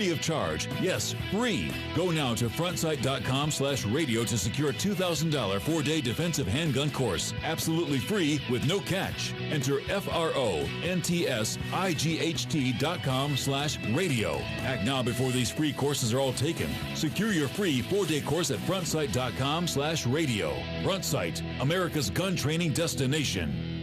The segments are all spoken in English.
Free of charge. Yes, free. Go now to frontsight.com/radio to secure a $2,000 4-day defensive handgun course. Absolutely free with no catch. Enter FRONTSIGHT.com/radio. Act now before these free courses are all taken. Secure your free 4-day course at frontsight.com/radio. Front Sight, America's gun training destination.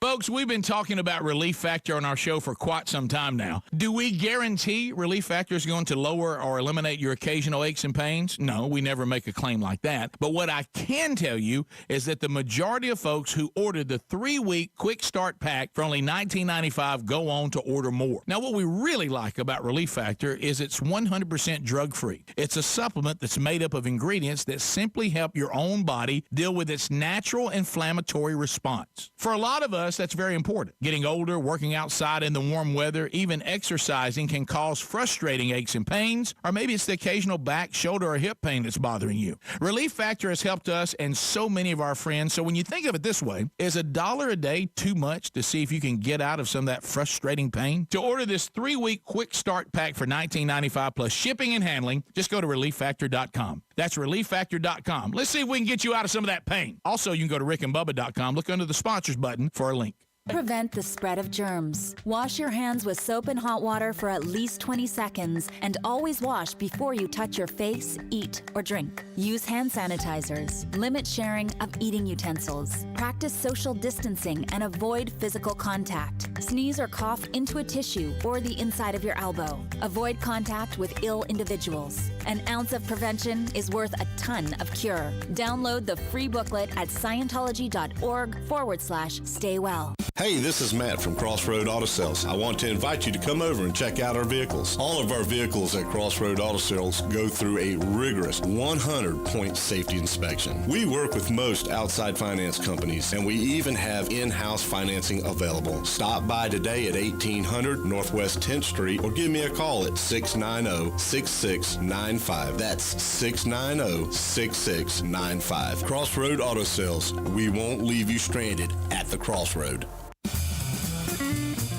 Folks, we've been talking about Relief Factor on our show for quite some time now. Do we guarantee Relief Factor is going to lower or eliminate your occasional aches and pains? No, we never make a claim like that. But what I can tell you is that the majority of folks who ordered the 3-week quick start pack for only $19.95 go on to order more. Now, what we really like about Relief Factor is it's 100% drug-free. It's a supplement that's made up of ingredients that simply help your own body deal with its natural inflammatory response. For a lot of us, that's very important. Getting older, working outside in the warm weather, even exercising can cause frustrating aches and pains, or maybe it's the occasional back, shoulder, or hip pain that's bothering you. Relief Factor has helped us and so many of our friends. So when you think of it this way, is $1 a day too much to see if you can get out of some of that frustrating pain? To order this 3-week quick start pack for $19.95 plus shipping and handling, just go to ReliefFactor.com. That's ReliefFactor.com. Let's see if we can get you out of some of that pain. Also, you can go to RickandBubba.com. Look under the sponsors button for a link. Prevent the spread of germs. Wash your hands with soap and hot water for at least 20 seconds and always wash before you touch your face, eat, or drink. Use hand sanitizers. Limit sharing of eating utensils. Practice social distancing and avoid physical contact. Sneeze or cough into a tissue or the inside of your elbow. Avoid contact with ill individuals. An ounce of prevention is worth a ton of cure. Download the free booklet at Scientology.org/stay well. Hey, this is Matt from Crossroad Auto Sales. I want to invite you to come over and check out our vehicles. All of our vehicles at Crossroad Auto Sales go through a rigorous 100-point safety inspection. We work with most outside finance companies, and we even have in-house financing available. Stop by today at 1800 Northwest 10th Street or give me a call at 690-6695. That's 690-6695. Crossroad Auto Sales. We won't leave you stranded at the crossroad.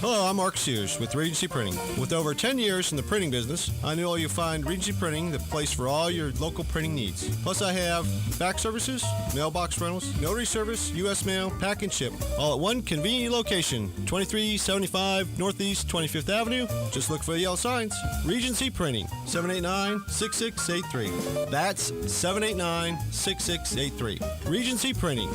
Hello, I'm Mark Sears with Regency Printing. With over 10 years in the printing business, I know you'll find Regency Printing the place for all your local printing needs. Plus, I have fax services, mailbox rentals, notary service, U.S. mail, pack and ship, all at one convenient location, 2375 Northeast 25th Avenue. Just look for the yellow signs. Regency Printing, 789-6683. That's 789-6683. Regency Printing.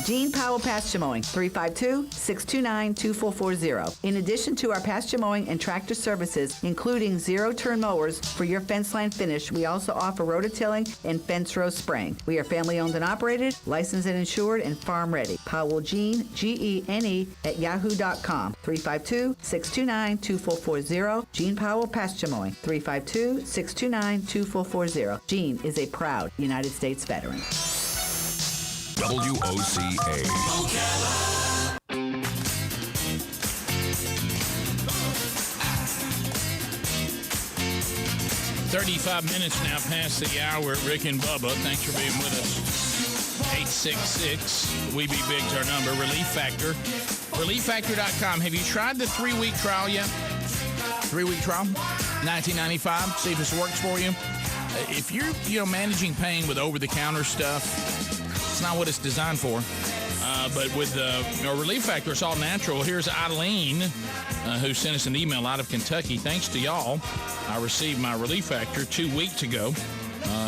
Gene Powell Pasture Mowing, 352-629-2440. In addition to our pasture mowing and tractor services, including zero-turn mowers for your fence line finish, we also offer rototilling and fence row spraying. We are family-owned and operated, licensed and insured, and farm-ready. Powell Gene, Gene, at yahoo.com, 352-629-2440. Gene Powell Pasture Mowing, 352-629-2440. Gene is a proud United States veteran. WOCA. Ocala. 35 minutes now past the hour at Rick and Bubba. Thanks for being with us. 866 We Be Big's our number. Relief Factor. ReliefFactor.com. Have you tried the 3-week trial yet? 3-week trial? $19.95. See if this works for you. If you're managing pain with over-the-counter stuff, it's not what it's designed for. But with Relief Factor, it's all natural. Here's Eileen, who sent us an email out of Kentucky. Thanks to y'all, I received my Relief Factor 2 weeks ago.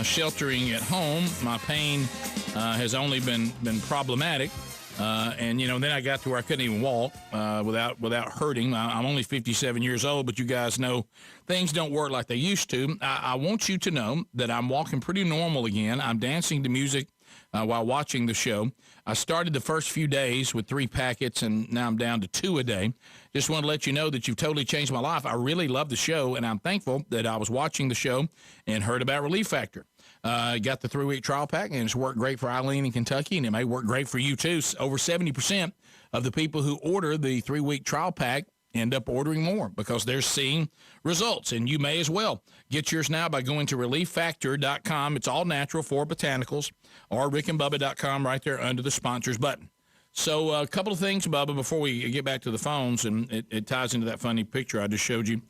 Sheltering at home, my pain has only been problematic. And, then I got to where I couldn't even walk without hurting. I'm only 57 years old, but you guys know things don't work like they used to. I want you to know that I'm walking pretty normal again. I'm dancing to music while watching the show. I started the first few days with 3 packets, and now I'm down to 2 a day. Just want to let you know that you've totally changed my life. I really love the show, and I'm thankful that I was watching the show and heard about Relief Factor. Got the 3-week trial pack, and it's worked great for Eileen in Kentucky, and it may work great for you, too. Over 70% of the people who order the 3-week trial pack end up ordering more because they're seeing results, and you may as well. Get yours now by going to ReliefFactor.com. It's all natural for botanicals, or RickandBubba.com right there under the sponsors button. So a couple of things, Bubba, before we get back to the phones, and it ties into that funny picture I just showed you.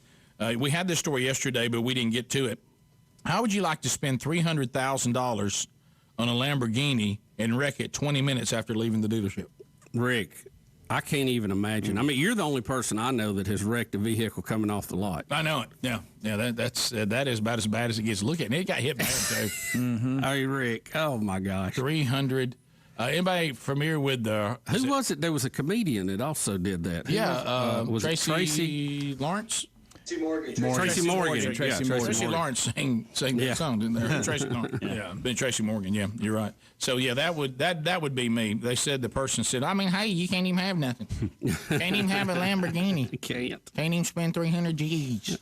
We had this story yesterday, but we didn't get to it. How would you like to spend $300,000 on a Lamborghini and wreck it 20 minutes after leaving the dealership? Rick, I can't even imagine. I mean, you're the only person I know that has wrecked a vehicle coming off the lot. I know it. Yeah. That is about as bad as it gets. Look at it. It got hit bad, too. Hey, Rick. Oh, my gosh. 300. Anybody familiar with the... Who was it? There was a comedian that also did that. Was it Tracy Lawrence? Tracy Morgan. Tracy Lawrence sang that song, didn't there? Tracy Lawrence. Been Tracy Morgan. Yeah, you're right. So yeah, that would be me. They said the person said, I mean, hey, you can't even have nothing. Can't even have a Lamborghini. Can't even spend 300 G's.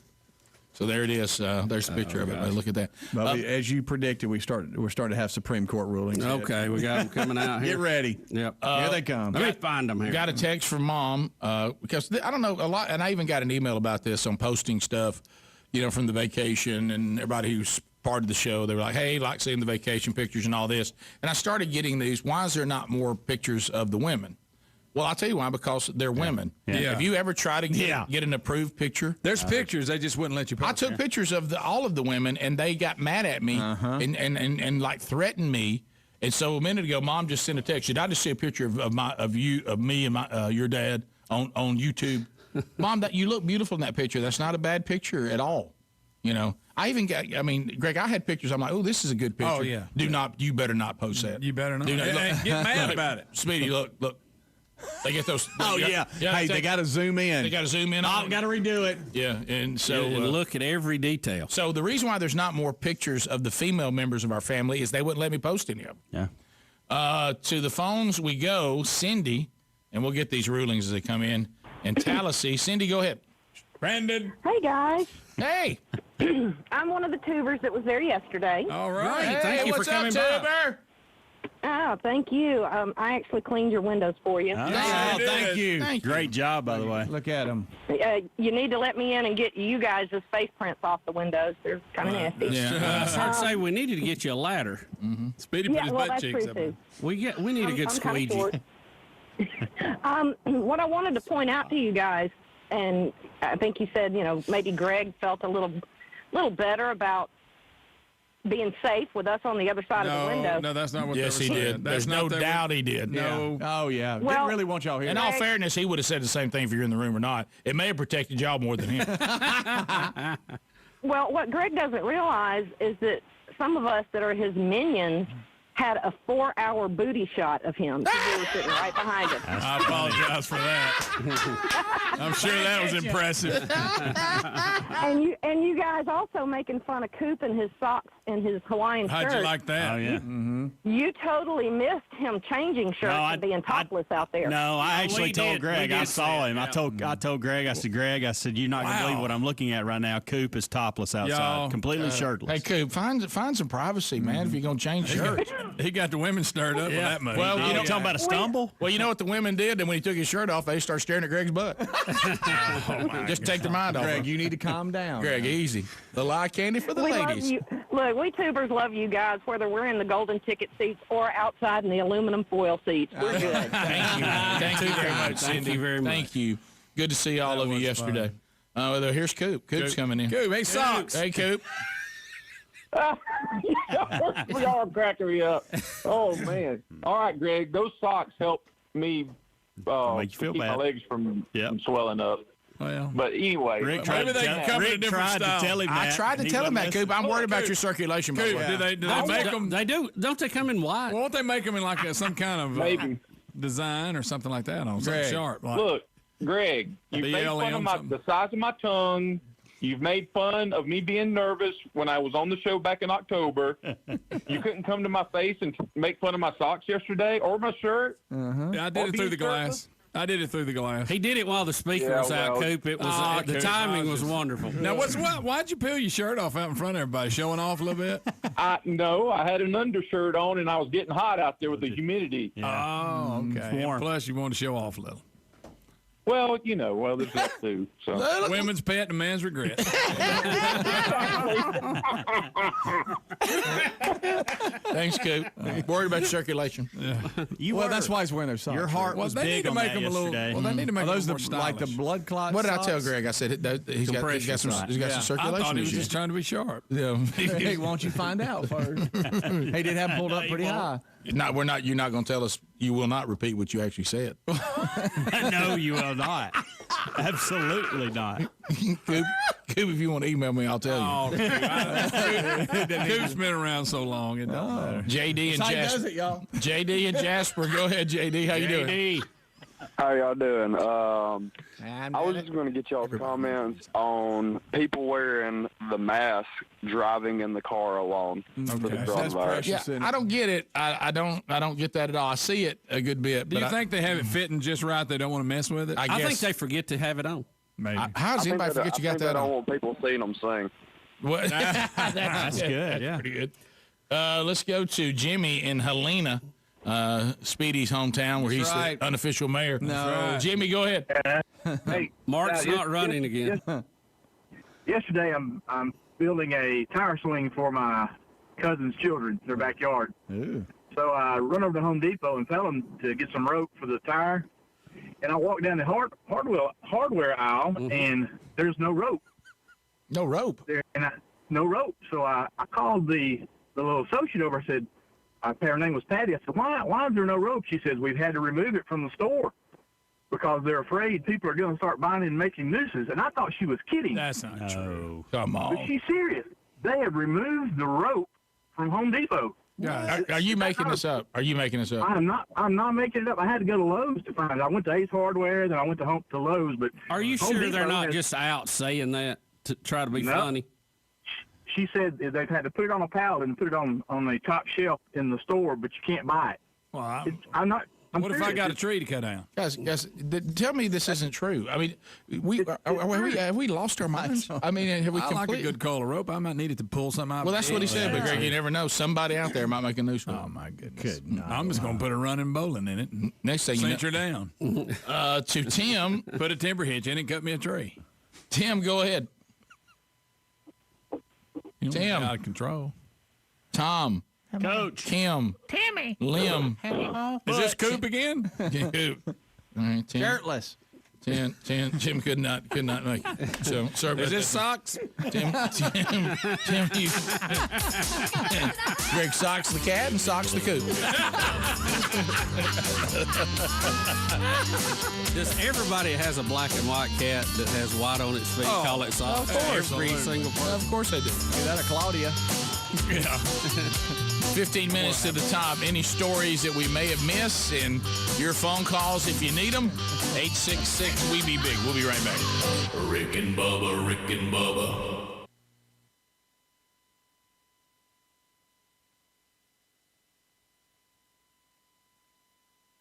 So there it is. There's a picture of it. Look at that. Well, as you predicted, we're starting to have Supreme Court rulings. Okay, we got them coming out here. Get ready. Yep. Here they come. Let me find them here. Got a text from Mom because I don't know a lot, and I even got an email about this on posting stuff, from the vacation, and everybody who's part of the show. They were like, "Hey, like seeing the vacation pictures and all this," and I started getting these. Why is there not more pictures of the women? Well, I'll tell you why, because they're women. Yeah. Have you ever tried to get an approved picture? There's pictures. They just wouldn't let you post. I took pictures of all of the women, and they got mad at me and like threatened me. And so a minute ago, Mom just sent a text. Did I just see a picture of me and your dad on YouTube? Mom, you look beautiful in that picture. That's not a bad picture at all. I even got, Greg, I had pictures. I'm like, oh, this is a good picture. Oh, yeah. You better not post that. You better not. Get mad about it. Speedy, look. They get those. Hey, they got to zoom in. They got to zoom in. Got to redo it. Yeah, and so and look at every detail. So the reason why there's not more pictures of the female members of our family is they wouldn't let me post any of them. Yeah. To the phones we go, Cindy, and we'll get these rulings as they come in. And Tallahassee, Cindy, go ahead. Brandon. Hey guys. Hey. I'm one of the tubers that was there yesterday. All right. Hey, Thank you for coming by. Tuber? Oh, thank you. I actually cleaned your windows for you. Thank you. Great job, by the way. Look at them. You need to let me in and get you guys' face prints off the windows. They're kind of nasty. Yeah. I'd say we needed to get you a ladder. Mm-hmm. Speedy put his butt cheeks up. We need a good squeegee. What I wanted to point out to you guys, and I think you said, maybe Greg felt a little better about being safe with us on the other side of the window. No, that's not what Yes, he did. There's no doubt he did. No. Oh, yeah. Well, Didn't really want y'all here. In all fairness, he would have said the same thing if you're in the room or not. It may have protected y'all more than him. Well, what Greg doesn't realize is that some of us that are his minions had a 4-hour booty shot of him. We were sitting right behind him. I apologize for that. I'm sure that was impressive. And you guys also making fun of Coop and his socks and his Hawaiian shirt. How'd you like that? Oh, yeah. Mm-hmm. You totally missed him changing shirts and being topless out there. No, I actually told Greg. I saw him. Yeah. I told Greg. I said, Greg, you're not going to believe what I'm looking at right now. Coop is topless outside, Y'all, completely shirtless. Hey, Coop, find some privacy, man, if you're going to change shirts. He got the women stirred up with that money. Well, You talking about a stumble? Well, you know what the women did? Then when he took his shirt off, they started staring at Greg's butt. Just take their mind off. Greg, you need to calm down. Greg, easy. The eye candy for the We love ladies. you. Look, we tubers love you guys, whether we're in the golden ticket seats or outside in the aluminum foil seats. We're good. Thank you. Thank you very much, Cindy. Thank you very much. Thank you. Good to see all of you yesterday. Here's Coop. Coop's coming in. Coop, hey, socks. Hey, Coop. Y'all are cracking me up. Oh, man. All right, Greg, those socks helped me Make you feel keep bad. my legs from swelling up. Well, But anyway, maybe they can come in a different style. tell him I that. tried to He tell him that, wasn't Coop. I'm worried about your circulation. by the Coop, way. do they make them? They do. Don't they come in white? Won't they make them in like some kind of maybe. design or something like that on something Greg. sharp? Like, Look, Greg, you've made BLM fun of something. the size of my tongue. You've made fun of me being nervous when I was on the show back in October. You couldn't come to my face and make fun of my socks yesterday or my shirt. Yeah, I did it through the glass. I did it through the glass. He did it while the speaker Yeah, was out, well, Coop. It was the Coop, timing was wonderful. Now, why'd you peel your shirt off out in front of everybody, showing off a little bit? No, I had an undershirt on and I was getting hot out there with the humidity. Oh, okay. Warm. And plus, you wanted to show off a little. Well, there's that too. So. Women's pet and man's regret. Thanks, Coop. Worried about circulation. Well, that's why he's wearing those socks. Your heart was big on that yesterday. Well, they need to make Are them those more like the stylish. blood clot What did I socks? tell Greg? I said he's got some circulation I thought he was issues. just trying to be sharp. Yeah. Hey, why don't you find out first? He did have them pulled up pretty high. You're not going to tell us. You will not repeat what you actually said. No, you will not. Absolutely not. Coop, if you want to email me, I'll tell you. Coop's been around so long, it don't matter. JD and That's how he does Jasper. it, y'all. JD and Jasper, go ahead, JD. How you doing? How y'all doing? I was just going to get y'all's comments on people wearing the mask driving in the car alone for the coronavirus. Yeah, I don't get it. I don't get that at all. I see it a good bit. Do you think they have it fitting just right? They don't want to mess with it? I think they forget to have it on. Maybe. How does anybody forget you got that I on? don't want people seeing them sing. What? That's good. Yeah, pretty good. Let's go to Jimmy in Helena, Speedy's hometown, where he's the unofficial mayor. No. Jimmy, go ahead. Hey, Mark's not running again. Yesterday, I'm building a tire swing for my cousin's children, their backyard. Ooh. So I run over to Home Depot and tell them to get some rope for the tire. And I walk down the hardware aisle, and there's no rope. No rope? No rope. So I called the little associate over. I said, her name was Patty. I said, why is there no rope? She says, we've had to remove it from the store because they're afraid people are going to start buying it and making nooses. And I thought she was kidding. That's not true. Come on. But she's serious. They have removed the rope from Home Depot. Are you making this up? Are you making this up? I'm not making it up. I had to go to Lowe's to find it. I went to Ace Hardware, then I went to Lowe's. But are you Home sure Depot they're not just out saying that to try to be funny? She said they've had to put it on a pallet and put it on the top shelf in the store, but you can't buy it. Well, I'm not. What if I got a tree to cut down? Guys, tell me this isn't true. I mean, have we lost our minds? I mean, have we I like a good coil of rope. I might need it to pull something out. Well, that's what he said, but Greg, you never know. Somebody out there might make a noose. Oh, my goodness. I'm just going to put a running bowling in it. Next thing you know. Cinch her down. To Tim. Put a timber hitch in it and cut me a tree. Tim, go ahead. Tim. Out of control. Tom. Coach. Kim. Timmy. Lim. Is this Coop again? Coop. All right, Tim. Shirtless. Tim could not make it. So sorry about Is this that. socks? Tim, you, Greg socks the cat and socks the coop. Does everybody has a black and white cat that has white on its feet call it socks? Of course. Every single person. Of course they do. Is that a Claudia? Yeah. 15 minutes to the top. Any stories that we may have missed and your phone calls if you need them. 866 We Be Big. We'll be right back. Rick and Bubba, Rick and Bubba.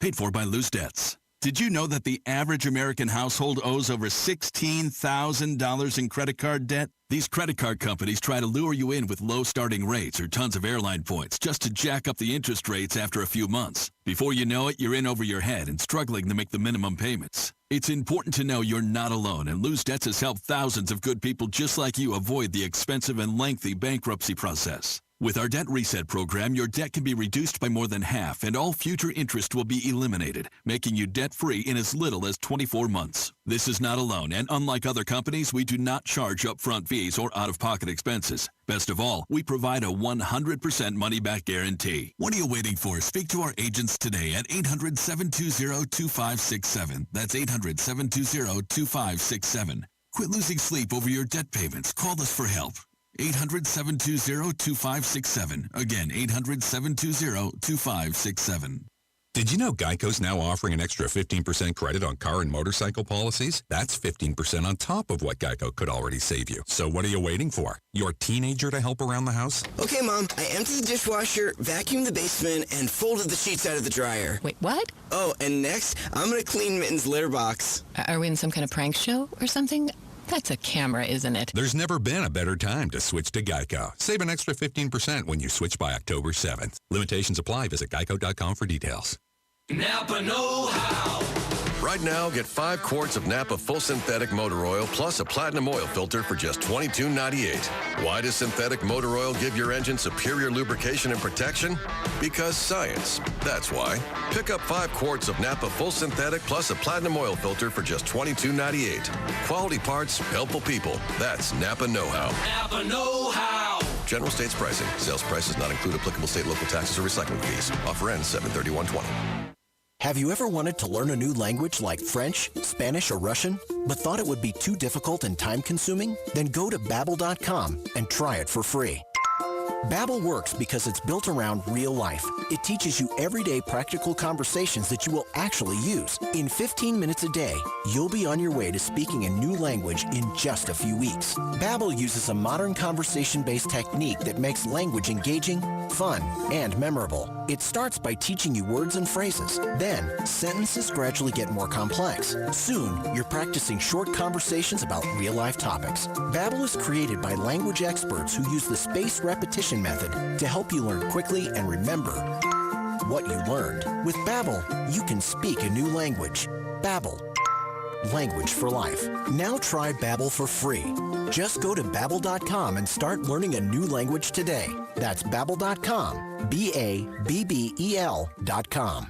Paid for by Loose Debts. Did you know that the average American household owes over $16,000 in credit card debt? These credit card companies try to lure you in with low starting rates or tons of airline points just to jack up the interest rates after a few months. Before you know it, you're in over your head and struggling to make the minimum payments. It's important to know you're not alone, and Lose Debts has helped thousands of good people just like you avoid the expensive and lengthy bankruptcy process. With our debt reset program, your debt can be reduced by more than half, and all future interest will be eliminated, making you debt-free in as little as 24 months. This is not alone, and unlike other companies, we do not charge upfront fees or out-of-pocket expenses. Best of all, we provide a 100% money-back guarantee. What are you waiting for? Speak to our agents today at 800-720-2567. That's 800-720-2567. Quit losing sleep over your debt payments. Call us for help. 800-720-2567. Again, 800-720-2567. Did you know Geico's now offering an extra 15% credit on car and motorcycle policies? That's 15% on top of what Geico could already save you. So what are you waiting for? Your teenager to help around the house? Okay, Mom. I emptied the dishwasher, vacuumed the basement, and folded the sheets out of the dryer. Wait, what? Oh, and next, I'm going to clean Mitten's litter box. Are we in some kind of prank show or something? That's a camera, isn't it? There's never been a better time to switch to Geico. Save an extra 15% when you switch by October 7th. Limitations apply. Visit geico.com for details. Napa know-how. Right now, get 5 quarts of Napa Full Synthetic Motor Oil plus a Platinum Oil filter for just $22.98. Why does synthetic motor oil give your engine superior lubrication and protection? Because science. That's why. Pick up 5 quarts of Napa Full Synthetic plus a Platinum Oil filter for just $22.98. Quality parts, helpful people. That's Napa know-how. Napa know-how. General States pricing. Sales prices not include applicable state, local taxes, or recycling fees. Offer ends 7/31/20. Have you ever wanted to learn a new language like French, Spanish, or Russian, but thought it would be too difficult and time-consuming? Then go to Babbel.com and try it for free. Babbel works because it's built around real life. It teaches you everyday practical conversations that you will actually use. In 15 minutes a day, you'll be on your way to speaking a new language in just a few weeks. Babbel uses a modern conversation-based technique that makes language engaging, fun, and memorable. It starts by teaching you words and phrases. Then, sentences gradually get more complex. Soon, you're practicing short conversations about real-life topics. Babbel is created by language experts who use the spaced repetition method to help you learn quickly and remember what you learned. With Babbel, you can speak a new language. Babbel. Language for life. Now try Babbel for free. Just go to Babbel.com and start learning a new language today. That's Babbel.com. Babbel.com.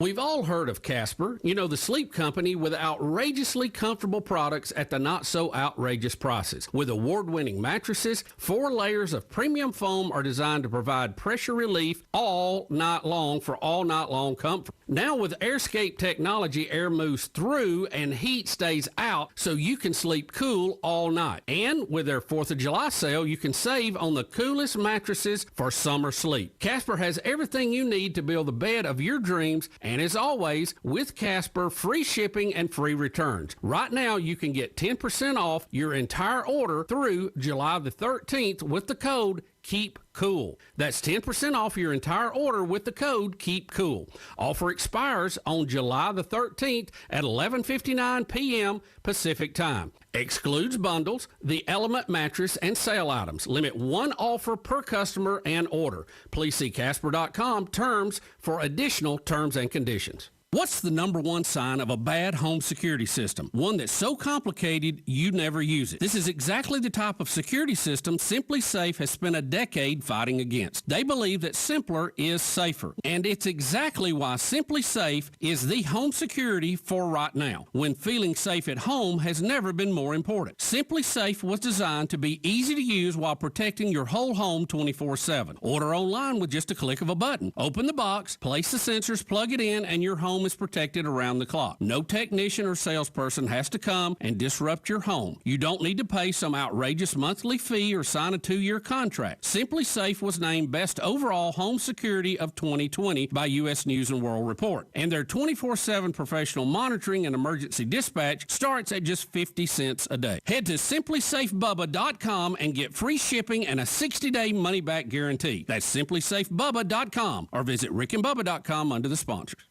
We've all heard of Casper, the sleep company with outrageously comfortable products at the not-so-outrageous prices. With award-winning mattresses, 4 layers of premium foam are designed to provide pressure relief all night long for all night long comfort. Now with AirScape technology, air moves through and heat stays out so you can sleep cool all night. And with their 4th of July sale, you can save on the coolest mattresses for summer sleep. Casper has everything you need to build the bed of your dreams. And as always, with Casper, free shipping and free returns. Right now, you can get 10% off your entire order through July the 13th with the code KEEPCOOL. That's 10% off your entire order with the code KEEPCOOL. Offer expires on July the 13th at 11:59 p.m. Pacific Time. Excludes bundles, the Element mattress, and sale items. Limit 1 offer per customer and order. Please see Casper.com terms for additional terms and conditions. What's the number one sign of a bad home security system? One that's so complicated you never use it. This is exactly the type of security system Simply Safe has spent a decade fighting against. They believe that simpler is safer. And it's exactly why Simply Safe is the home security for right now, when feeling safe at home has never been more important. Simply Safe was designed to be easy to use while protecting your whole home 24/7. Order online with just a click of a button. Open the box, place the sensors, plug it in, and your home is protected around the clock. No technician or salesperson has to come and disrupt your home. You don't need to pay some outrageous monthly fee or sign a 2-year contract. Simply Safe was named Best Overall Home Security of 2020 by U.S. News & World Report. And their 24/7 professional monitoring and emergency dispatch starts at just 50 cents a day. Head to simplysafebubba.com and get free shipping and a 60-day money-back guarantee. That's simplysafebubba.com or visit rickandbubba.com under the sponsors.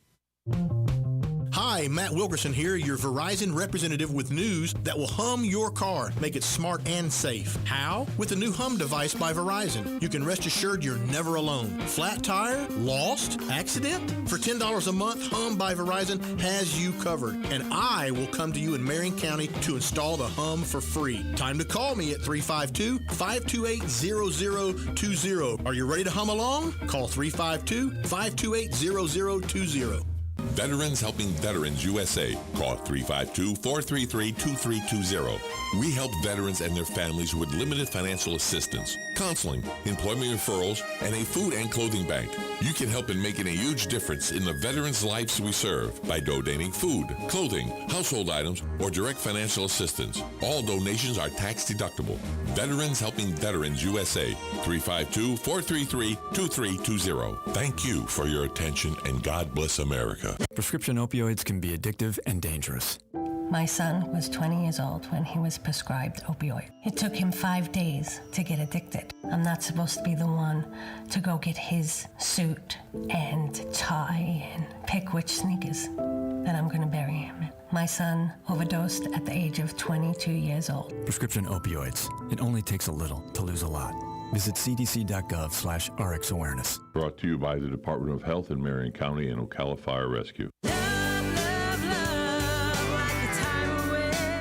Hi, Matt Wilkerson here, your Verizon representative with news that will hum your car, make it smart and safe. How? With the new Hum device by Verizon. You can rest assured you're never alone. Flat tire? Lost? Accident? For $10 a month, Hum by Verizon has you covered. And I will come to you in Marion County to install the Hum for free. Time to call me at 352-528-0020. Are you ready to hum along? Call 352-528-0020. Veterans Helping Veterans USA. Call 352-433-2320. We help veterans and their families with limited financial assistance, counseling, employment referrals, and a food and clothing bank. You can help in making a huge difference in the veterans' lives we serve by donating food, clothing, household items, or direct financial assistance. All donations are tax deductible. Veterans Helping Veterans USA. 352-433-2320. Thank you for your attention, and God bless America. Prescription opioids can be addictive and dangerous. My son was 20 years old when he was prescribed opioid. It took him 5 days to get addicted. I'm not supposed to be the one to go get his suit and tie and pick which sneakers that I'm going to bury him in. My son overdosed at the age of 22 years old. Prescription opioids. It only takes a little to lose a lot. Visit cdc.gov/RxAwareness. Brought to you by the Department of Health in Marion County and Ocala Fire Rescue.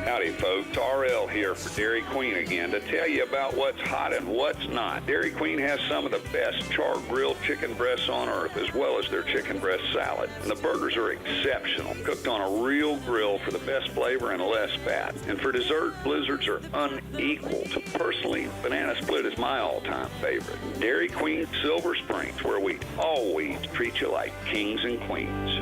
Howdy, folks. RL here for Dairy Queen again to tell you about what's hot and what's not. Dairy Queen has some of the best char-grilled chicken breasts on earth, as well as their chicken breast salad. And the burgers are exceptional, cooked on a real grill for the best flavor and less fat. And for dessert, blizzards are unequaled. Personally, banana split is my all-time favorite. Dairy Queen Silver Springs, where we always treat you like kings and queens.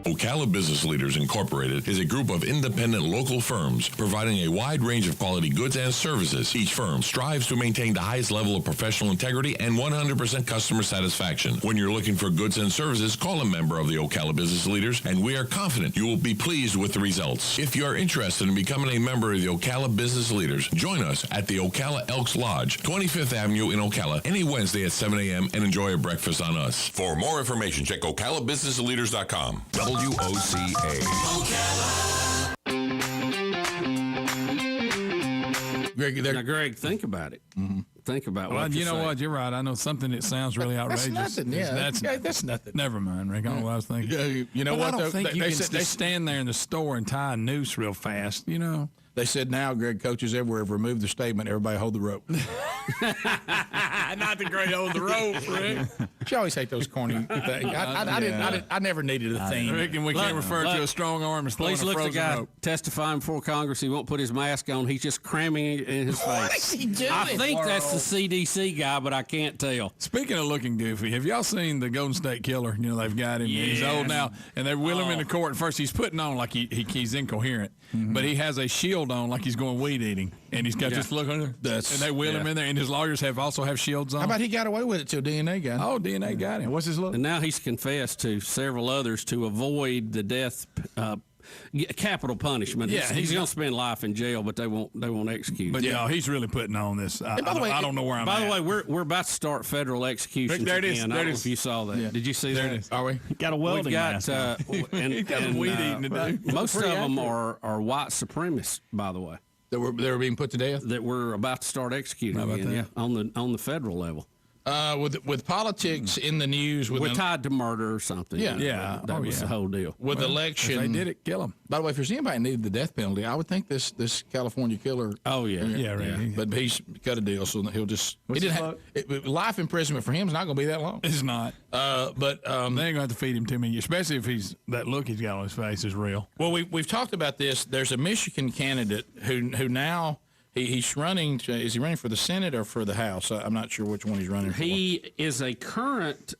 Ocala Business Leaders Incorporated is a group of independent local firms providing a wide range of quality goods and services. Each firm strives to maintain the highest level of professional integrity and 100% customer satisfaction. When you're looking for goods and services, call a member of the Ocala Business Leaders, and we are confident you will be pleased with the results. If you are interested in becoming a member of the Ocala Business Leaders, join us at the Ocala Elks Lodge, 25th Avenue in Ocala, any Wednesday at 7 a.m. and enjoy a breakfast on us. For more information, check OcalaBusinessLeaders.com. WOCA. Greg, think about it. Mm-hmm. Think about well, what you know saying. what? You're right. I know something that sounds really outrageous. That's nothing. Yeah, that's nothing. Never mind, Rick. I don't know what I was thinking. You know but what? I don't think you they can just stand there in the store and tie a noose real fast. You know. They said now, Greg, coaches everywhere have removed the statement, everybody hold the rope. Not the great hold the rope, Rick. You always hate those corny things. I never needed a theme. I reckon we can't refer to a strong arm as throwing a frozen look, the guy rope. testifying before Congress. He won't put his mask on. He's just cramming it in his face. What is he doing? I think that's the CDC guy, but I can't tell. Speaking of looking goofy, have y'all seen the Golden State Killer? You know, they've got him. He's old now, and they wheel him into court. At first, he's putting on like he's incoherent, but he has a shield on like he's going weed eating, and he's got this look on there. And they wheel him in there, and his lawyers also have shields on. How about he got away with it till DNA got him? Oh, DNA got him. What's his look? And now he's confessed to several others to avoid the death capital punishment. Yeah, he's going to spend life in jail, but they won't execute him. But yeah, he's really putting on this. I don't know where I'm at. By the way, we're about to start federal executions. There it is. Again. I don't know if you saw that. Yeah. Did you see there that? It is. Are we? Got a welding mask. He's got weed eating to do. Most of them are white supremacists, by the way. They were being put to death? That we're about to start executing again, yeah, on the federal level. With politics in the news, we're tied to murder or something. Yeah, that was the whole deal. With election, if they did it, kill them. By the way, if there's anybody who needed the death penalty, I would think this California killer. Oh yeah, right. But he's cut a deal, so he'll just. Life imprisonment for him is not going to be that long. It's not. But they ain't going to have to feed him too many, especially if that look he's got on his face is real. Well, we've talked about this. There's a Michigan candidate who now. He's running. Is he running for the Senate or for the House? I'm not sure which one he's running for. He is a current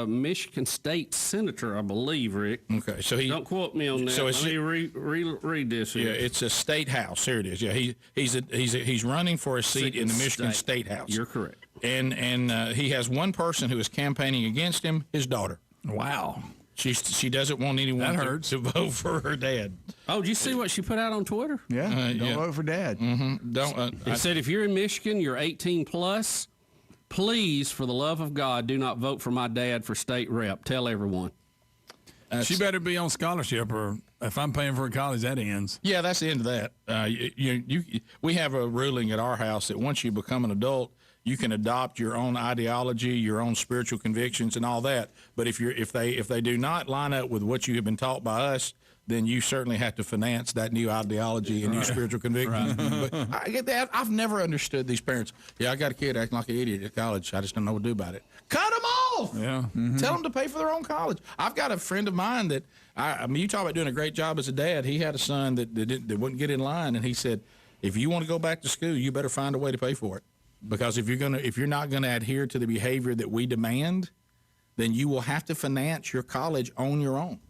Michigan State Senator, I believe, Rick. Okay, so don't quote me on that. So let me read this here. Yeah, it's a state house. Here it is. Yeah, he's running for a seat in the Michigan State House. You're correct. And he has one person who is campaigning against him. His daughter. Wow. She doesn't want anyone to vote for her dad. Oh, did you see what she put out on Twitter? Yeah, don't vote for dad. Mm-hmm. It said, if you're in Michigan, you're 18 plus, please, for the love of God, do not vote for my dad for state rep. Tell everyone. She better be on scholarship, or if I'm paying for a college, that ends. Yeah, that's the end of that. We have a ruling at our house that once you become an adult, you can adopt your own ideology, your own spiritual convictions, and all that. But if they do not line up with what you have been taught by us, then you certainly have to finance that new ideology and new spiritual convictions. But I get that. I've never understood these parents. Yeah, I got a kid acting like an idiot at college. I just don't know what to do about it. Cut them off. Yeah. Mm-hmm. Tell them to pay for their own college. I've got a friend of mine that I mean, you talk about doing a great job as a dad. He had a son that wouldn't get in line, and he said, if you want to go back to school, you better find a way to pay for it. Because if you're not going to adhere to the behavior that we demand, then you will have to finance your college on your own.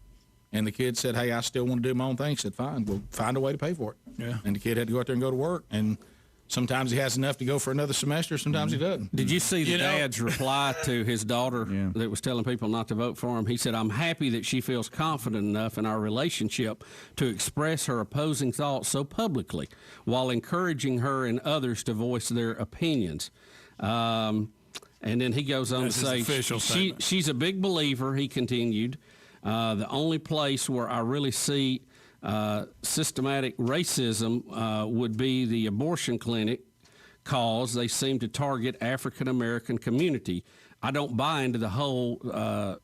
And the kid said, hey, I still want to do my own thing. He said, fine, we'll find a way to pay for it. Yeah. And the kid had to go out there and go to work. And sometimes he has enough to go for another semester. Sometimes he doesn't. Did you see the dad's reply to his daughter that was telling people not to vote for him? He said, I'm happy that she feels confident enough in our relationship to express her opposing thoughts so publicly while encouraging her and others to voice their opinions. And then he goes on to say, she's a big believer, he continued. The only place where I really see systematic racism would be the abortion clinic, cause, they seem to target African American community. I don't buy into the whole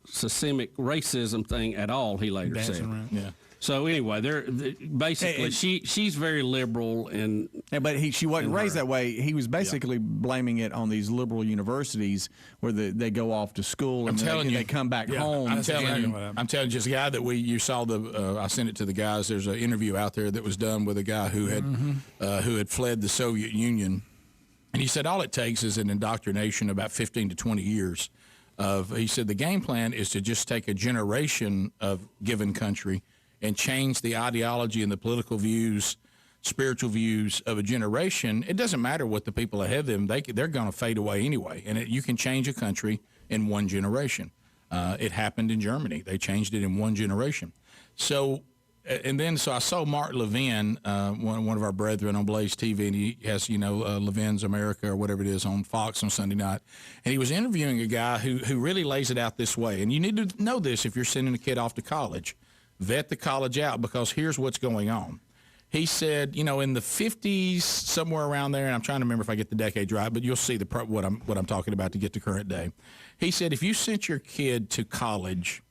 systemic racism thing at all, he later said. Yeah. So anyway, basically she's very liberal, and but she wasn't raised that way. He was basically blaming it on these liberal universities where they go off to school and they come back home. I'm telling you, just a guy that you saw I sent it to the guys. There's an interview out there that was done with a guy who had fled the Soviet Union, and he said all it takes is an indoctrination about 15 to 20 years. He said the game plan is to just take a generation of given country and change the ideology and the political views, spiritual views of a generation. It doesn't matter what the people ahead of them, they're going to fade away anyway. And you can change a country in one generation. It happened in Germany. They changed it in one generation. So I saw Mark Levin, one of our brethren on Blaze TV, and he has, Levin's America or whatever it is on Fox on Sunday night. And he was interviewing a guy who really lays it out this way. And you need to know this if you're sending a kid off to college. Vet the college out, because here's what's going on. He said, in the 50s, somewhere around there, and I'm trying to remember if I get the decade right, but you'll see what I'm talking about to get to current day. He said if you sent your kid to college,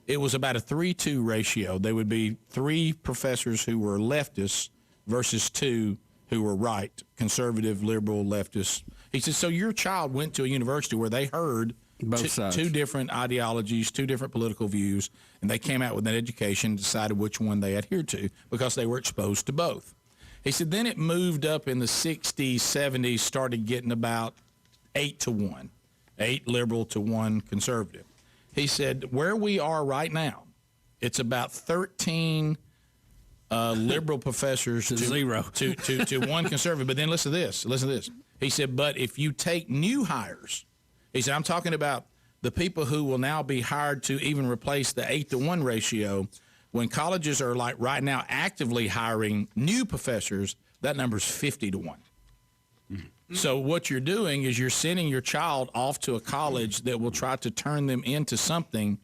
it was about a 3-2 ratio. There would be 3 professors who were leftists versus 2 who were right, conservative, liberal, leftists. He said, so your child went to a university where they heard both sides. 2 different ideologies, 2 different political views, and they came out with an education and decided which one they adhered to because they were exposed to both. He said then it moved up in the 60s, 70s, started getting about 8 to 1, 8 liberal to 1 conservative. He said where we are right now, it's about 13 liberal professors to 0 to 1 conservative. But then listen to this. He said, but if you take new hires, he said, I'm talking about the people who will now be hired to even replace the 8 to 1 ratio. When colleges are like right now actively hiring new professors, that number's 50 to 1. Mm-hmm. So what you're doing is you're sending your child off to a college that will try to turn them into something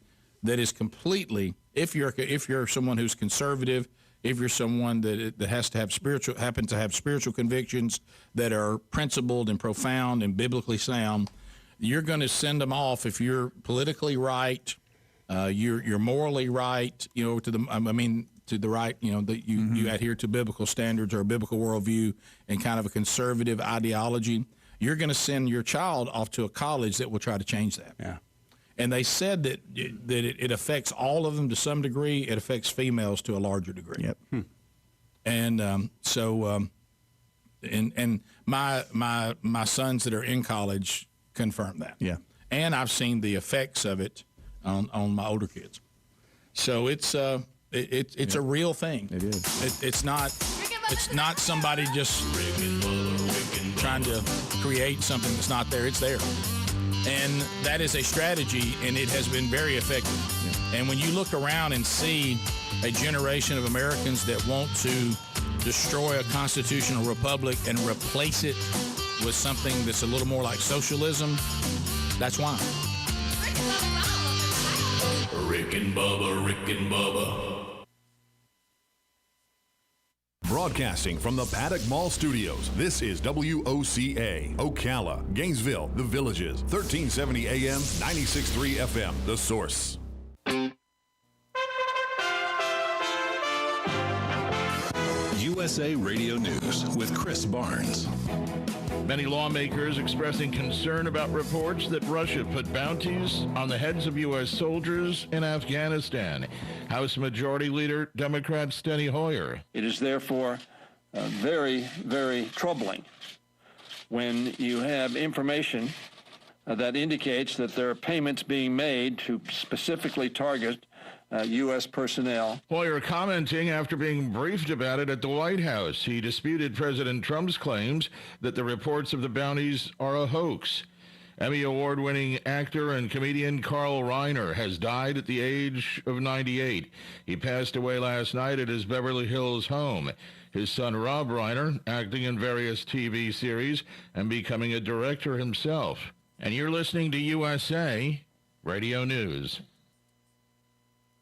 that is completely, if you're someone who's conservative, if you're someone that happens to have spiritual convictions that are principled and profound and biblically sound, you're going to send them off if you're politically right, you're morally right, to the right, that you adhere to biblical standards or a biblical worldview and kind of a conservative ideology. You're going to send your child off to a college that will try to change that. Yeah. And they said that it affects all of them to some degree. It affects females to a larger degree. Yep. And and my sons that are in college confirm that. Yeah. And I've seen the effects of it on my older kids. So it's a real thing. It is. It's not somebody just trying to create something that's not there. It's there. And that is a strategy, and it has been very effective. Yeah. And when you look around and see a generation of Americans that want to destroy a constitutional republic and replace it with something that's a little more like socialism, that's why. Rick and Bubba. Broadcasting from the Paddock Mall Studios, this is WOCA, Ocala, Gainesville, The Villages, 1370 AM, 96.3 FM, The Source. USA Radio News with Chris Barnes. Many lawmakers expressing concern about reports that Russia put bounties on the heads of U.S. soldiers in Afghanistan. House Majority Leader Democrat Steny Hoyer. It is therefore very, very troubling when you have information that indicates that there are payments being made to specifically target U.S. personnel. Hoyer commenting after being briefed about it at the White House. He disputed President Trump's claims that the reports of the bounties are a hoax. Emmy Award-winning actor and comedian Carl Reiner has died at the age of 98. He passed away last night at his Beverly Hills home. His son Rob Reiner, acting in various TV series and becoming a director himself. And you're listening to USA Radio News.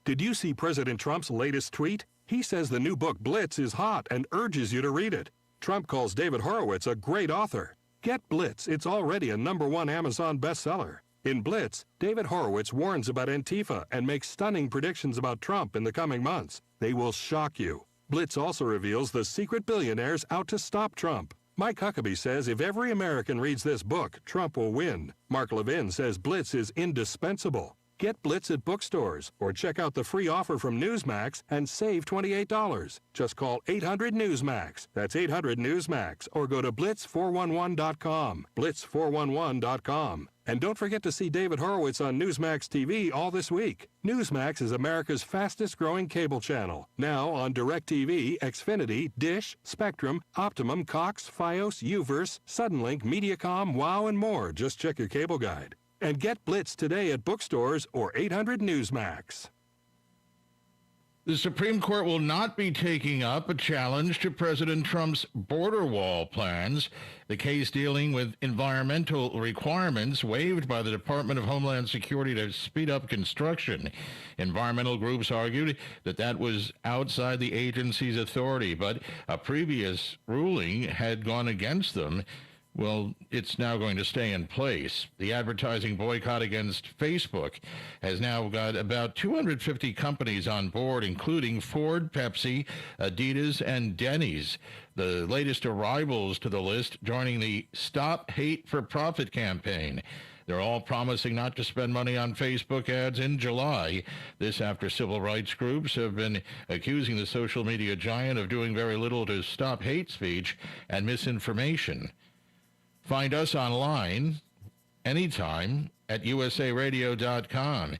Did you see President Trump's latest tweet? He says the new book Blitz is hot and urges you to read it. Trump calls David Horowitz a great author. Get Blitz. It's already a #1 Amazon bestseller. In Blitz, David Horowitz warns about Antifa and makes stunning predictions about Trump in the coming months. They will shock you. Blitz also reveals the secret billionaires out to stop Trump. Mike Huckabee says if every American reads this book, Trump will win. Mark Levin says Blitz is indispensable. Get Blitz at bookstores or check out the free offer from Newsmax and save $28. Just call 800-NEWSMAX. That's 800-NEWSMAX or go to blitz411.com. Blitz411.com. And don't forget to see David Horowitz on Newsmax TV all this week. Newsmax is America's fastest growing cable channel. Now on DirecTV, Xfinity, Dish, Spectrum, Optimum, Cox, Fios, Uverse, Suddenlink, Mediacom, WOW, and more. Just check your cable guide. And get Blitz today at bookstores or 800-NEWSMAX. The Supreme Court will not be taking up a challenge to President Trump's border wall plans, the case dealing with environmental requirements waived by the Department of Homeland Security to speed up construction. Environmental groups argued that that was outside the agency's authority, but a previous ruling had gone against them. Well, it's now going to stay in place. The advertising boycott against Facebook has now got about 250 companies on board, including Ford, Pepsi, Adidas, and Denny's. The latest arrivals to the list joining the Stop Hate for Profit campaign. They're all promising not to spend money on Facebook ads in July. This after civil rights groups have been accusing the social media giant of doing very little to stop hate speech and misinformation. Find us online anytime at usaradio.com.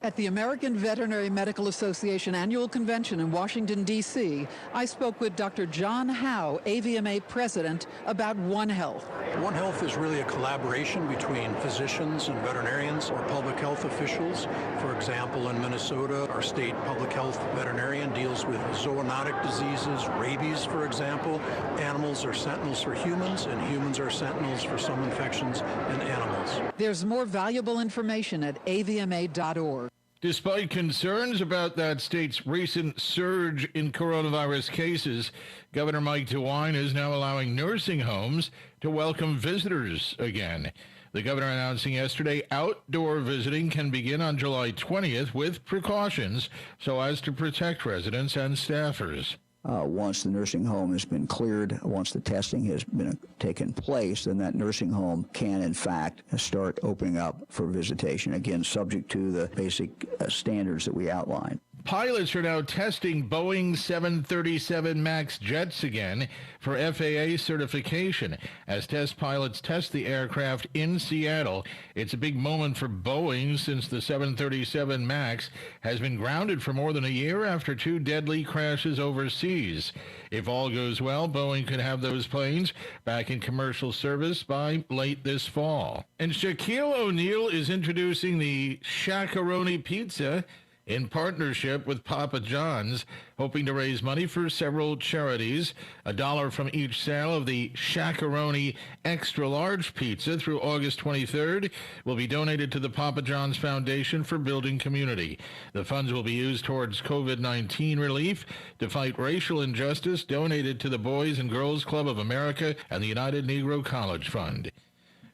At the American Veterinary Medical Association Annual Convention in Washington, D.C., I spoke with Dr. John Howe, AVMA president, about One Health. One Health is really a collaboration between physicians and veterinarians or public health officials. For example, in Minnesota, our state public health veterinarian deals with zoonotic diseases, rabies, for example. Animals are sentinels for humans, and humans are sentinels for some infections in animals. There's more valuable information at avma.org. Despite concerns about that state's recent surge in coronavirus cases, Governor Mike DeWine is now allowing nursing homes to welcome visitors again. The governor announcing yesterday outdoor visiting can begin on July 20th with precautions so as to protect residents and staffers. Once the nursing home has been cleared, once the testing has been taken place, then that nursing home can, in fact, start opening up for visitation, again, subject to the basic standards that we outlined. Pilots are now testing Boeing 737 MAX jets again for FAA certification. As test pilots test the aircraft in Seattle, it's a big moment for Boeing since the 737 MAX has been grounded for more than a year after 2 deadly crashes overseas. If all goes well, Boeing could have those planes back in commercial service by late this fall. And Shaquille O'Neal is introducing the Shaq-a-Roni pizza in partnership with Papa John's, hoping to raise money for several charities. $1 from each sale of the Shaq-a-Roni Extra Large Pizza through August 23rd will be donated to the Papa John's Foundation for Building Community. The funds will be used towards COVID-19 relief, to fight racial injustice, donated to the Boys and Girls Club of America and the United Negro College Fund.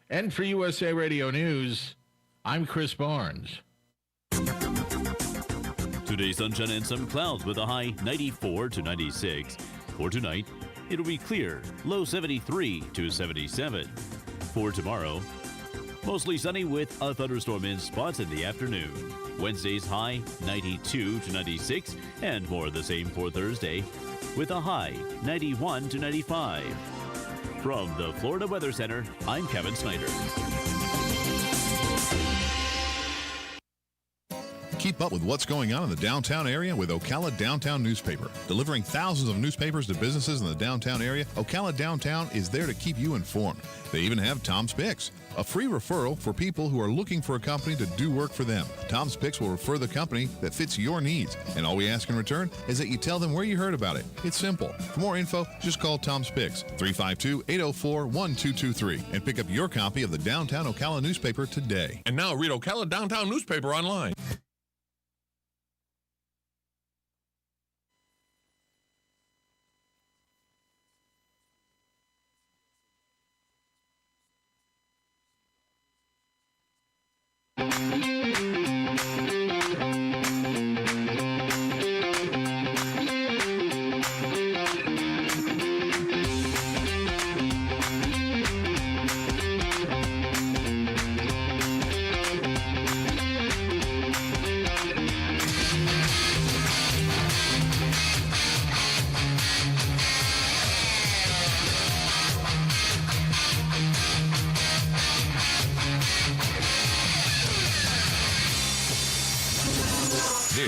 And for USA Radio News, I'm Chris Barnes. Today, sunshine and some clouds with a high 94 to 96. For tonight, it'll be clear, low 73 to 77. For tomorrow, mostly sunny with a thunderstorm in spots in the afternoon. Wednesday's high 92 to 96, and more of the same for Thursday, with a high 91 to 95. From the Florida Weather Center, I'm Kevin Snyder. Keep up with what's going on in the downtown area with Ocala Downtown Newspaper. Delivering thousands of newspapers to businesses in the downtown area, Ocala Downtown is there to keep you informed. They even have Tom's Picks, a free referral for people who are looking for a company to do work for them. Tom's Picks will refer the company that fits your needs, and all we ask in return is that you tell them where you heard about it. It's simple. For more info, just call Tom's Picks, 352-804-1223, and pick up your copy of the Downtown Ocala newspaper today. And now read Ocala Downtown Newspaper online.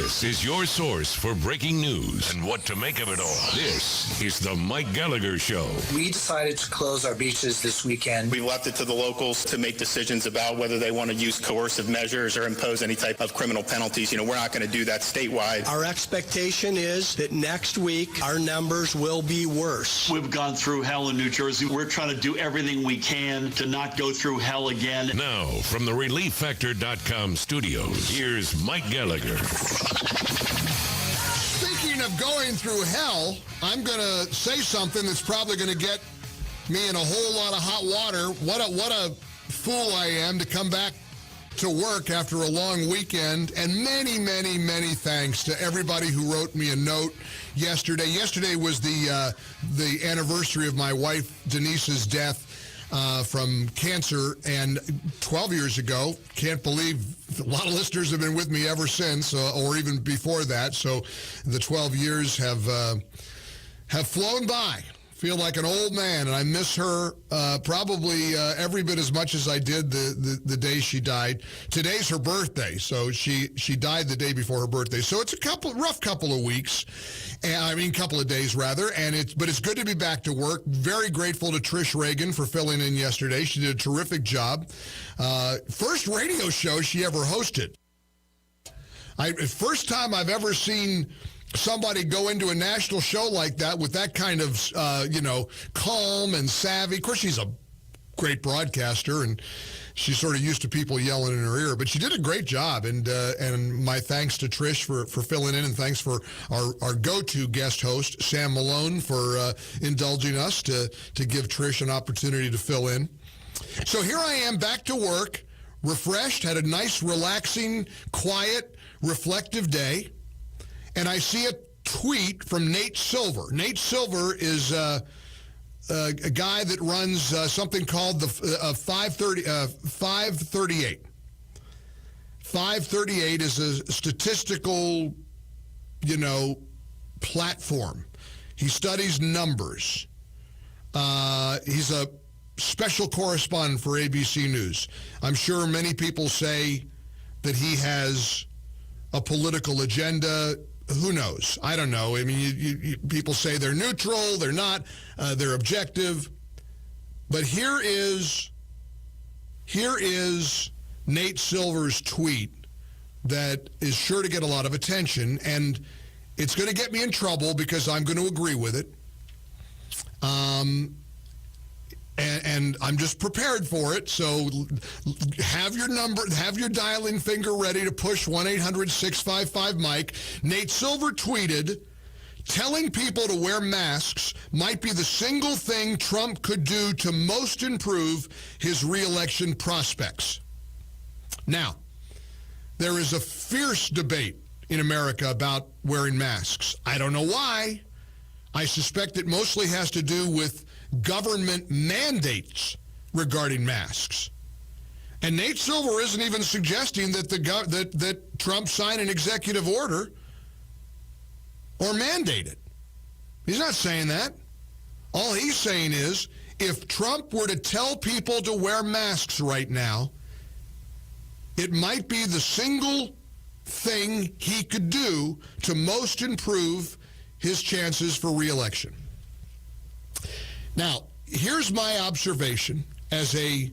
This is your source for breaking news and what to make of it all. This is the Mike Gallagher Show. We decided to close our beaches this weekend. We left it to the locals to make decisions about whether they want to use coercive measures or impose any type of criminal penalties. We're not going to do that statewide. Our expectation is that next week our numbers will be worse. We've gone through hell in New Jersey. We're trying to do everything we can to not go through hell again. Now, from the ReliefFactor.com studios, here's Mike Gallagher. Speaking of going through hell, I'm going to say something that's probably going to get me in a whole lot of hot water. What a fool I am to come back to work after a long weekend. And many, many, many thanks to everybody who wrote me a note yesterday. Yesterday was the anniversary of my wife Denise's death from cancer, and 12 years ago. Can't believe a lot of listeners have been with me ever since, or even before that. So the 12 years have flown by. Feel like an old man, and I miss her probably every bit as much as I did the day she died. Today's her birthday, so she died the day before her birthday. So it's a rough couple of weeks, couple of days rather, but it's good to be back to work. Very grateful to Trish Reagan for filling in yesterday. She did a terrific job. First radio show she ever hosted. First time I've ever seen somebody go into a national show like that with that kind of, calm and savvy. Of course, she's a great broadcaster, and she's sort of used to people yelling in her ear, but she did a great job. And my thanks to Trish for filling in, and thanks for our go-to guest host, Sam Malone, for indulging us to give Trish an opportunity to fill in. So here I am back to work, refreshed, had a nice, relaxing, quiet, reflective day. And I see a tweet from Nate Silver. Nate Silver is a guy that runs something called the 538. 538 is a statistical, platform. He studies numbers. He's a special correspondent for ABC News. I'm sure many people say that he has a political agenda. Who knows? I don't know. I mean, people say they're neutral. They're not. They're objective. But here is Nate Silver's tweet that is sure to get a lot of attention, and it's going to get me in trouble because I'm going to agree with it. And I'm just prepared for it. So have your dialing finger ready to push 1-800-655-MIKE. Nate Silver tweeted, telling people to wear masks might be the single thing Trump could do to most improve his re-election prospects. Now, there is a fierce debate in America about wearing masks. I don't know why. I suspect it mostly has to do with government mandates regarding masks. And Nate Silver isn't even suggesting that that Trump sign an executive order or mandate it. He's not saying that. All he's saying is, if Trump were to tell people to wear masks right now, it might be the single thing he could do to most improve his chances for re-election. Now, here's my observation as a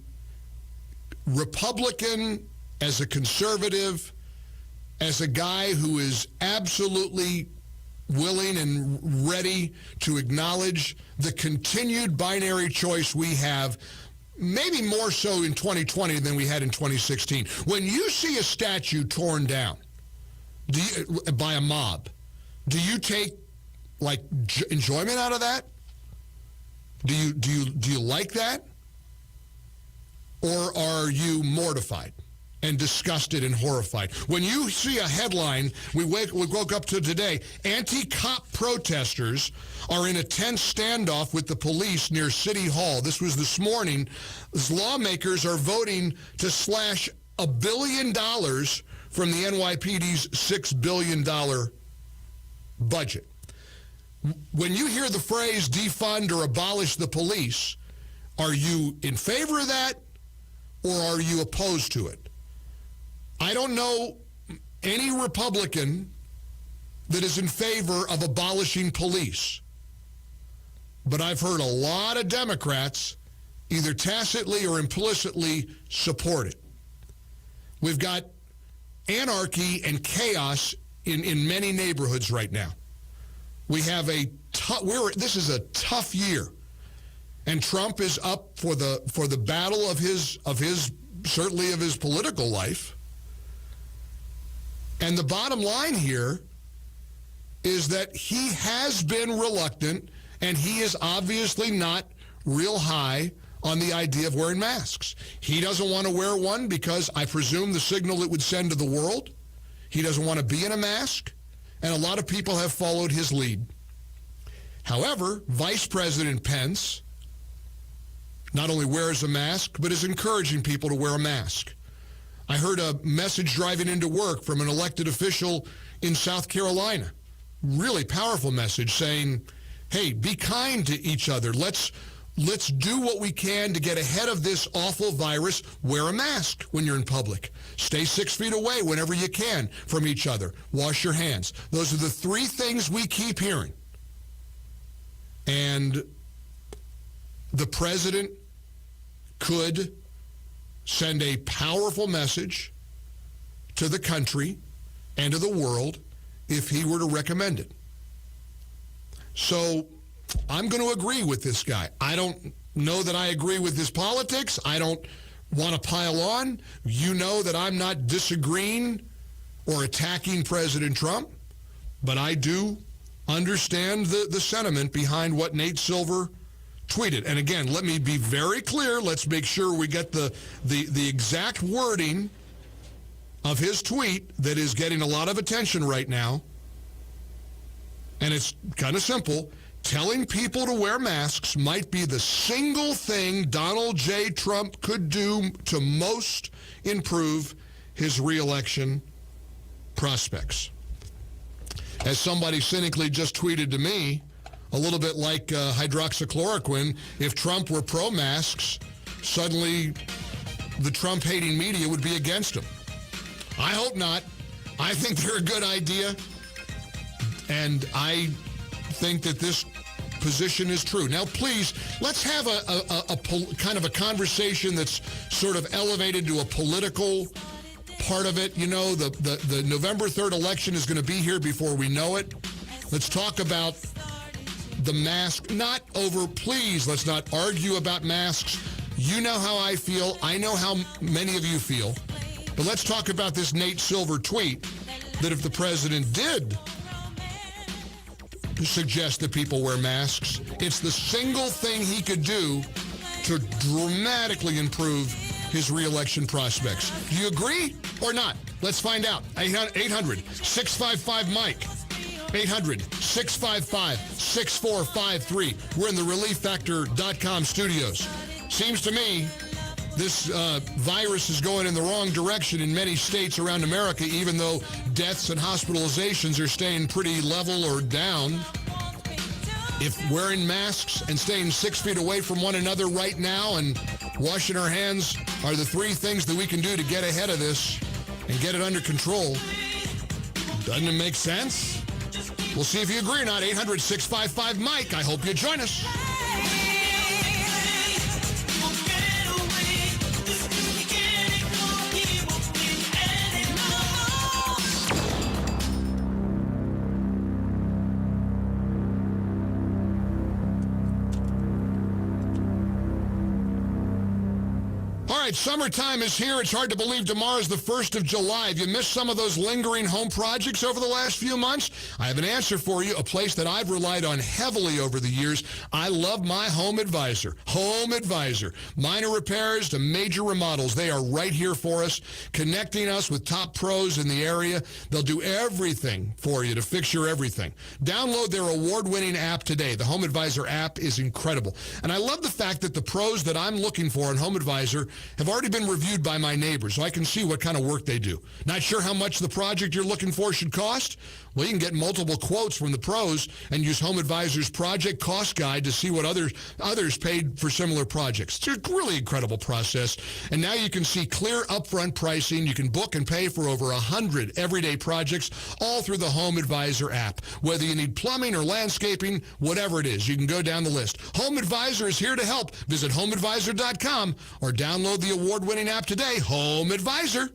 Republican, as a conservative, as a guy who is absolutely willing and ready to acknowledge the continued binary choice we have, maybe more so in 2020 than we had in 2016. When you see a statue torn down by a mob, do you take enjoyment out of that? Do you like that? Or are you mortified and disgusted and horrified? When you see a headline, we woke up to today, anti-cop protesters are in a tense standoff with the police near City Hall. This was this morning. As lawmakers are voting to slash $1 billion from the NYPD's $6 billion budget. When you hear the phrase defund or abolish the police, are you in favor of that or are you opposed to it? I don't know any Republican that is in favor of abolishing police. But I've heard a lot of Democrats either tacitly or implicitly support it. We've got anarchy and chaos in many neighborhoods right now. We have this is a tough year, and Trump is up for the battle of his certainly of his political life. And the bottom line here is that he has been reluctant, and he is obviously not real high on the idea of wearing masks. He doesn't want to wear one because I presume the signal it would send to the world. He doesn't want to be in a mask, and a lot of people have followed his lead. However, Vice President Pence not only wears a mask, but is encouraging people to wear a mask. I heard a message driving into work from an elected official in South Carolina. Really powerful message saying, hey, be kind to each other. Let's do what we can to get ahead of this awful virus. Wear a mask when you're in public. Stay 6 feet away whenever you can from each other. Wash your hands. Those are the three things we keep hearing. And the president could send a powerful message to the country and to the world if he were to recommend it. So I'm going to agree with this guy. I don't know that I agree with his politics. I don't want to pile on. You know that I'm not disagreeing or attacking President Trump, but I do understand the sentiment behind what Nate Silver tweeted. And again, let me be very clear. Let's make sure we get the exact wording of his tweet that is getting a lot of attention right now. And it's kind of simple. Telling people to wear masks might be the single thing Donald J. Trump could do to most improve his reelection prospects. As somebody cynically just tweeted to me, a little bit like hydroxychloroquine, if Trump were pro-masks, suddenly the Trump-hating media would be against him. I hope not. I think they're a good idea, and I think that this position is true. Now, please, let's have a kind of a conversation that's sort of elevated to a political part of it. You know, the November 3rd election is going to be here before we know it. Let's talk about the mask. Please, let's not argue about masks. You know how I feel. I know how many of you feel. But let's talk about this Nate Silver tweet that if the president did suggest that people wear masks, it's the single thing he could do to dramatically improve his reelection prospects. Do you agree or not? Let's find out. 800-655-MIKE. 800-655-6453. We're in the ReliefFactor.com studios. Seems to me this virus is going in the wrong direction in many states around America, even though deaths and hospitalizations are staying pretty level or down. If wearing masks and staying 6 feet away from one another right now and washing our hands are the three things that we can do to get ahead of this and get it under control, doesn't it make sense? We'll see if you agree or not. 800-655-MIKE. I hope you join us. All right, summertime is here. It's hard to believe tomorrow's the 1st of July. Have you missed some of those lingering home projects over the last few months? I have an answer for you, a place that I've relied on heavily over the years. I love my Home Advisor. Home Advisor. Minor repairs to major remodels. They are right here for us, connecting us with top pros in the area. They'll do everything for you to fix your everything. Download their award-winning app today. The Home Advisor app is incredible. And I love the fact that the pros that I'm looking for in Home Advisor have already been reviewed by my neighbors, so I can see what kind of work they do. Not sure how much the project you're looking for should cost? Well, you can get multiple quotes from the pros and use Home Advisor's project cost guide to see what others paid for similar projects. It's a really incredible process. And now you can see clear upfront pricing. You can book and pay for over 100 everyday projects, all through the Home Advisor app. Whether you need plumbing or landscaping, whatever it is, you can go down the list. Home Advisor is here to help. Visit homeadvisor.com or download the award-winning app today, Home Advisor.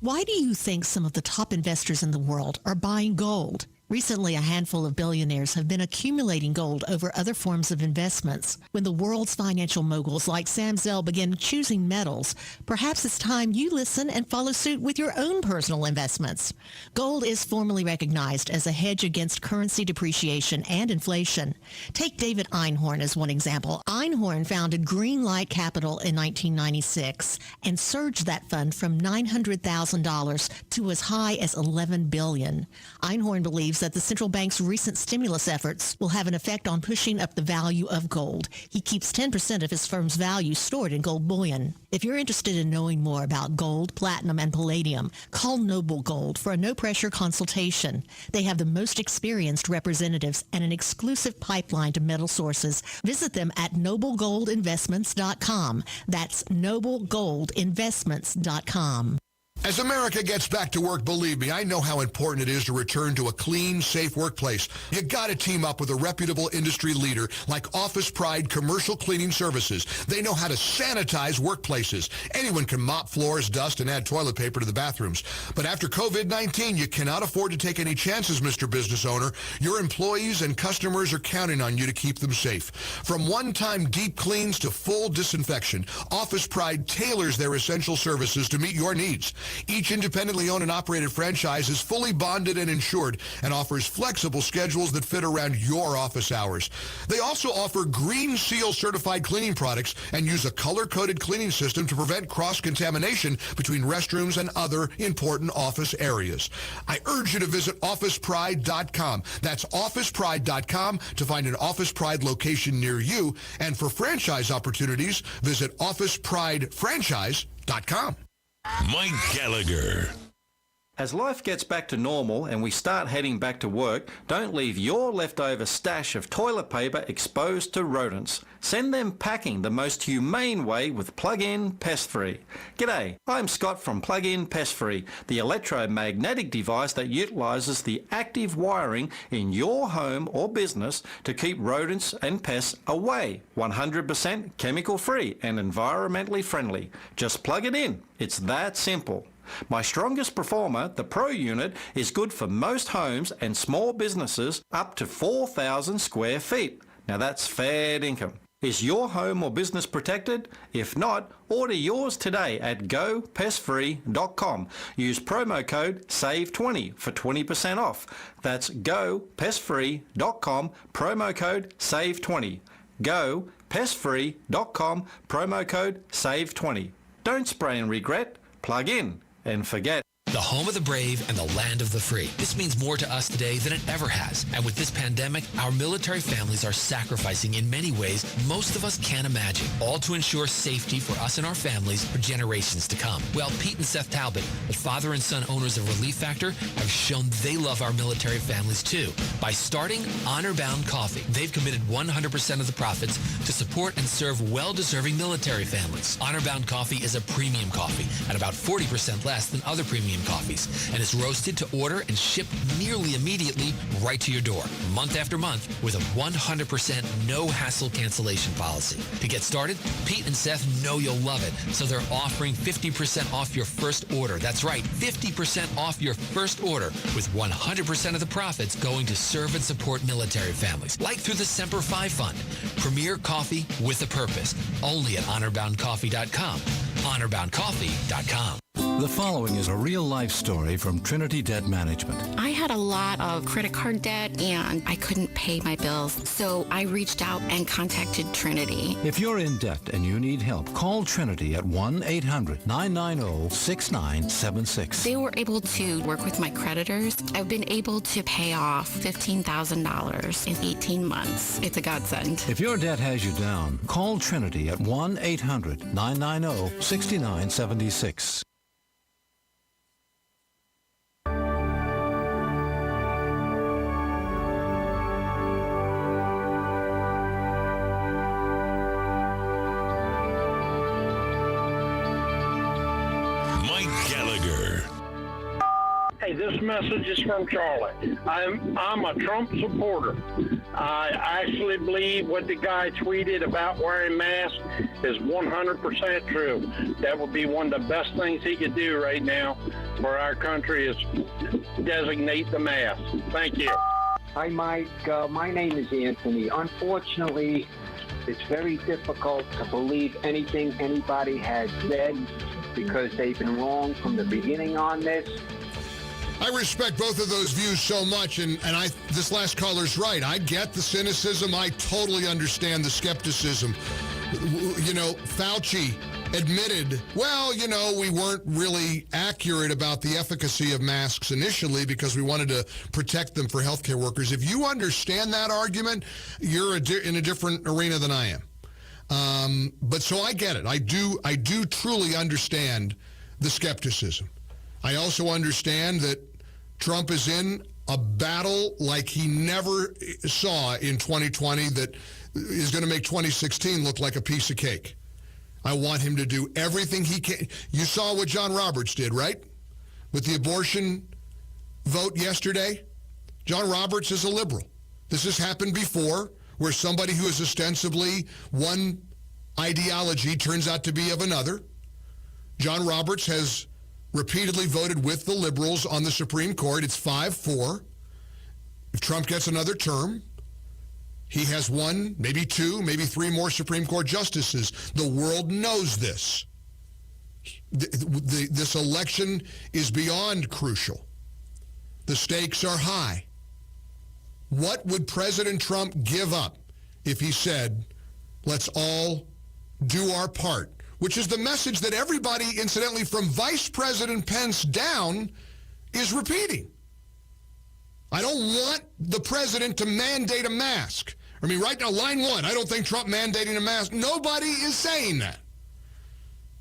Why do you think some of the top investors in the world are buying gold? Recently, a handful of billionaires have been accumulating gold over other forms of investments. When the world's financial moguls like Sam Zell begin choosing metals, perhaps it's time you listen and follow suit with your own personal investments. Gold is formally recognized as a hedge against currency depreciation and inflation. Take David Einhorn as one example. Einhorn founded Greenlight Capital in 1996 and surged that fund from $900,000 to as high as $11 billion. Einhorn believes that the central bank's recent stimulus efforts will have an effect on pushing up the value of gold. He keeps 10% of his firm's value stored in gold bullion. If you're interested in knowing more about gold, platinum, and palladium, call Noble Gold for a no-pressure consultation. They have the most experienced representatives and an exclusive pipeline to metal sources. Visit them at noblegoldinvestments.com. That's noblegoldinvestments.com. As America gets back to work, believe me, I know how important it is to return to a clean, safe workplace. You got to team up with a reputable industry leader like Office Pride Commercial Cleaning Services. They know how to sanitize workplaces. Anyone can mop floors, dust, and add toilet paper to the bathrooms. But after COVID-19, you cannot afford to take any chances, Mr. Business Owner. Your employees and customers are counting on you to keep them safe. From one-time deep cleans to full disinfection, Office Pride tailors their essential services to meet your needs. Each independently owned and operated franchise is fully bonded and insured and offers flexible schedules that fit around your office hours. They also offer Green Seal certified cleaning products and use a color-coded cleaning system to prevent cross-contamination between restrooms and other important office areas. I urge you to visit OfficePride.com. That's OfficePride.com to find an Office Pride location near you. And for franchise opportunities, visit OfficePrideFranchise.com. Mike Gallagher. As life gets back to normal and we start heading back to work, don't leave your leftover stash of toilet paper exposed to rodents. Send them packing the most humane way with Plug-in Pest Free. G'day, I'm Scott from Plug-in Pest Free, the electromagnetic device that utilises the active wiring in your home or business to keep rodents and pests away. 100% chemical free and environmentally friendly. Just plug it in. It's that simple. My strongest performer, the Pro unit, is good for most homes and small businesses up to 4,000 square feet. Now that's fair income. Is your home or business protected? If not, order yours today at gopestfree.com. Use promo code SAVE20 for 20% off. That's gopestfree.com, promo code SAVE20. Gopestfree.com, promo code SAVE20. Don't spray and regret. Plug in and forget. The home of the brave and the land of the free. This means more to us today than it ever has. And with this pandemic, our military families are sacrificing in many ways most of us can't imagine, all to ensure safety for us and our families for generations to come. Well, Pete and Seth Talbot, the father and son owners of Relief Factor, have shown they love our military families too. By starting Honor Bound Coffee, they've committed 100% of the profits to support and serve well-deserving military families. Honor Bound Coffee is a premium coffee at about 40% less than other premium coffees, and is roasted to order and shipped nearly immediately right to your door, month after month, with a 100% no-hassle cancellation policy. To get started, Pete and Seth know you'll love it, so they're offering 50% off your first order. That's right, 50% off your first order, with 100% of the profits going to serve and support military families, like through the Semper Fi Fund. Premier coffee with a purpose, only at honorboundcoffee.com. honorboundcoffee.com. The following is a real-life story from Trinity Debt Management. I had a lot of credit card debt and I couldn't pay my bills, so I reached out and contacted Trinity. If you're in debt and you need help, call Trinity at 1-800-990-6976. They were able to work with my creditors. I've been able to pay off $15,000 in 18 months. It's a godsend. If your debt has you down, call Trinity at 1-800-990-6976. Hey, this message is from Charlie. I'm a Trump supporter. I actually believe what the guy tweeted about wearing masks is 100% true. That would be one of the best things he could do right now for our country is designate the mask. Thank you. Hi, Mike. My name is Anthony. Unfortunately, it's very difficult to believe anything anybody has said because they've been wrong from the beginning on this. I respect both of those views so much, and this last caller's right. I get the cynicism. I totally understand the skepticism. You know, Fauci admitted, well, you know, we weren't really accurate about the efficacy of masks initially because we wanted to protect them for healthcare workers. If you understand that argument, you're in a different arena than I am. But so I get it. I do truly understand the skepticism. I also understand that Trump is in a battle like he never saw in 2020 that is going to make 2016 look like a piece of cake. I want him to do everything he can. You saw what John Roberts did, right? With the abortion vote yesterday. John Roberts is a liberal. This has happened before, where somebody who is ostensibly one ideology turns out to be of another. John Roberts has repeatedly voted with the liberals on the Supreme Court. It's 5-4. If Trump gets another term, he has one, maybe two, maybe three more Supreme Court justices. The world knows this. This election is beyond crucial. The stakes are high. What would President Trump give up if he said, let's all do our part? Which is the message that everybody, incidentally, from Vice President Pence down, is repeating. I don't want the president to mandate a mask. I mean, right now, line one, I don't think Trump mandating a mask. Nobody is saying that.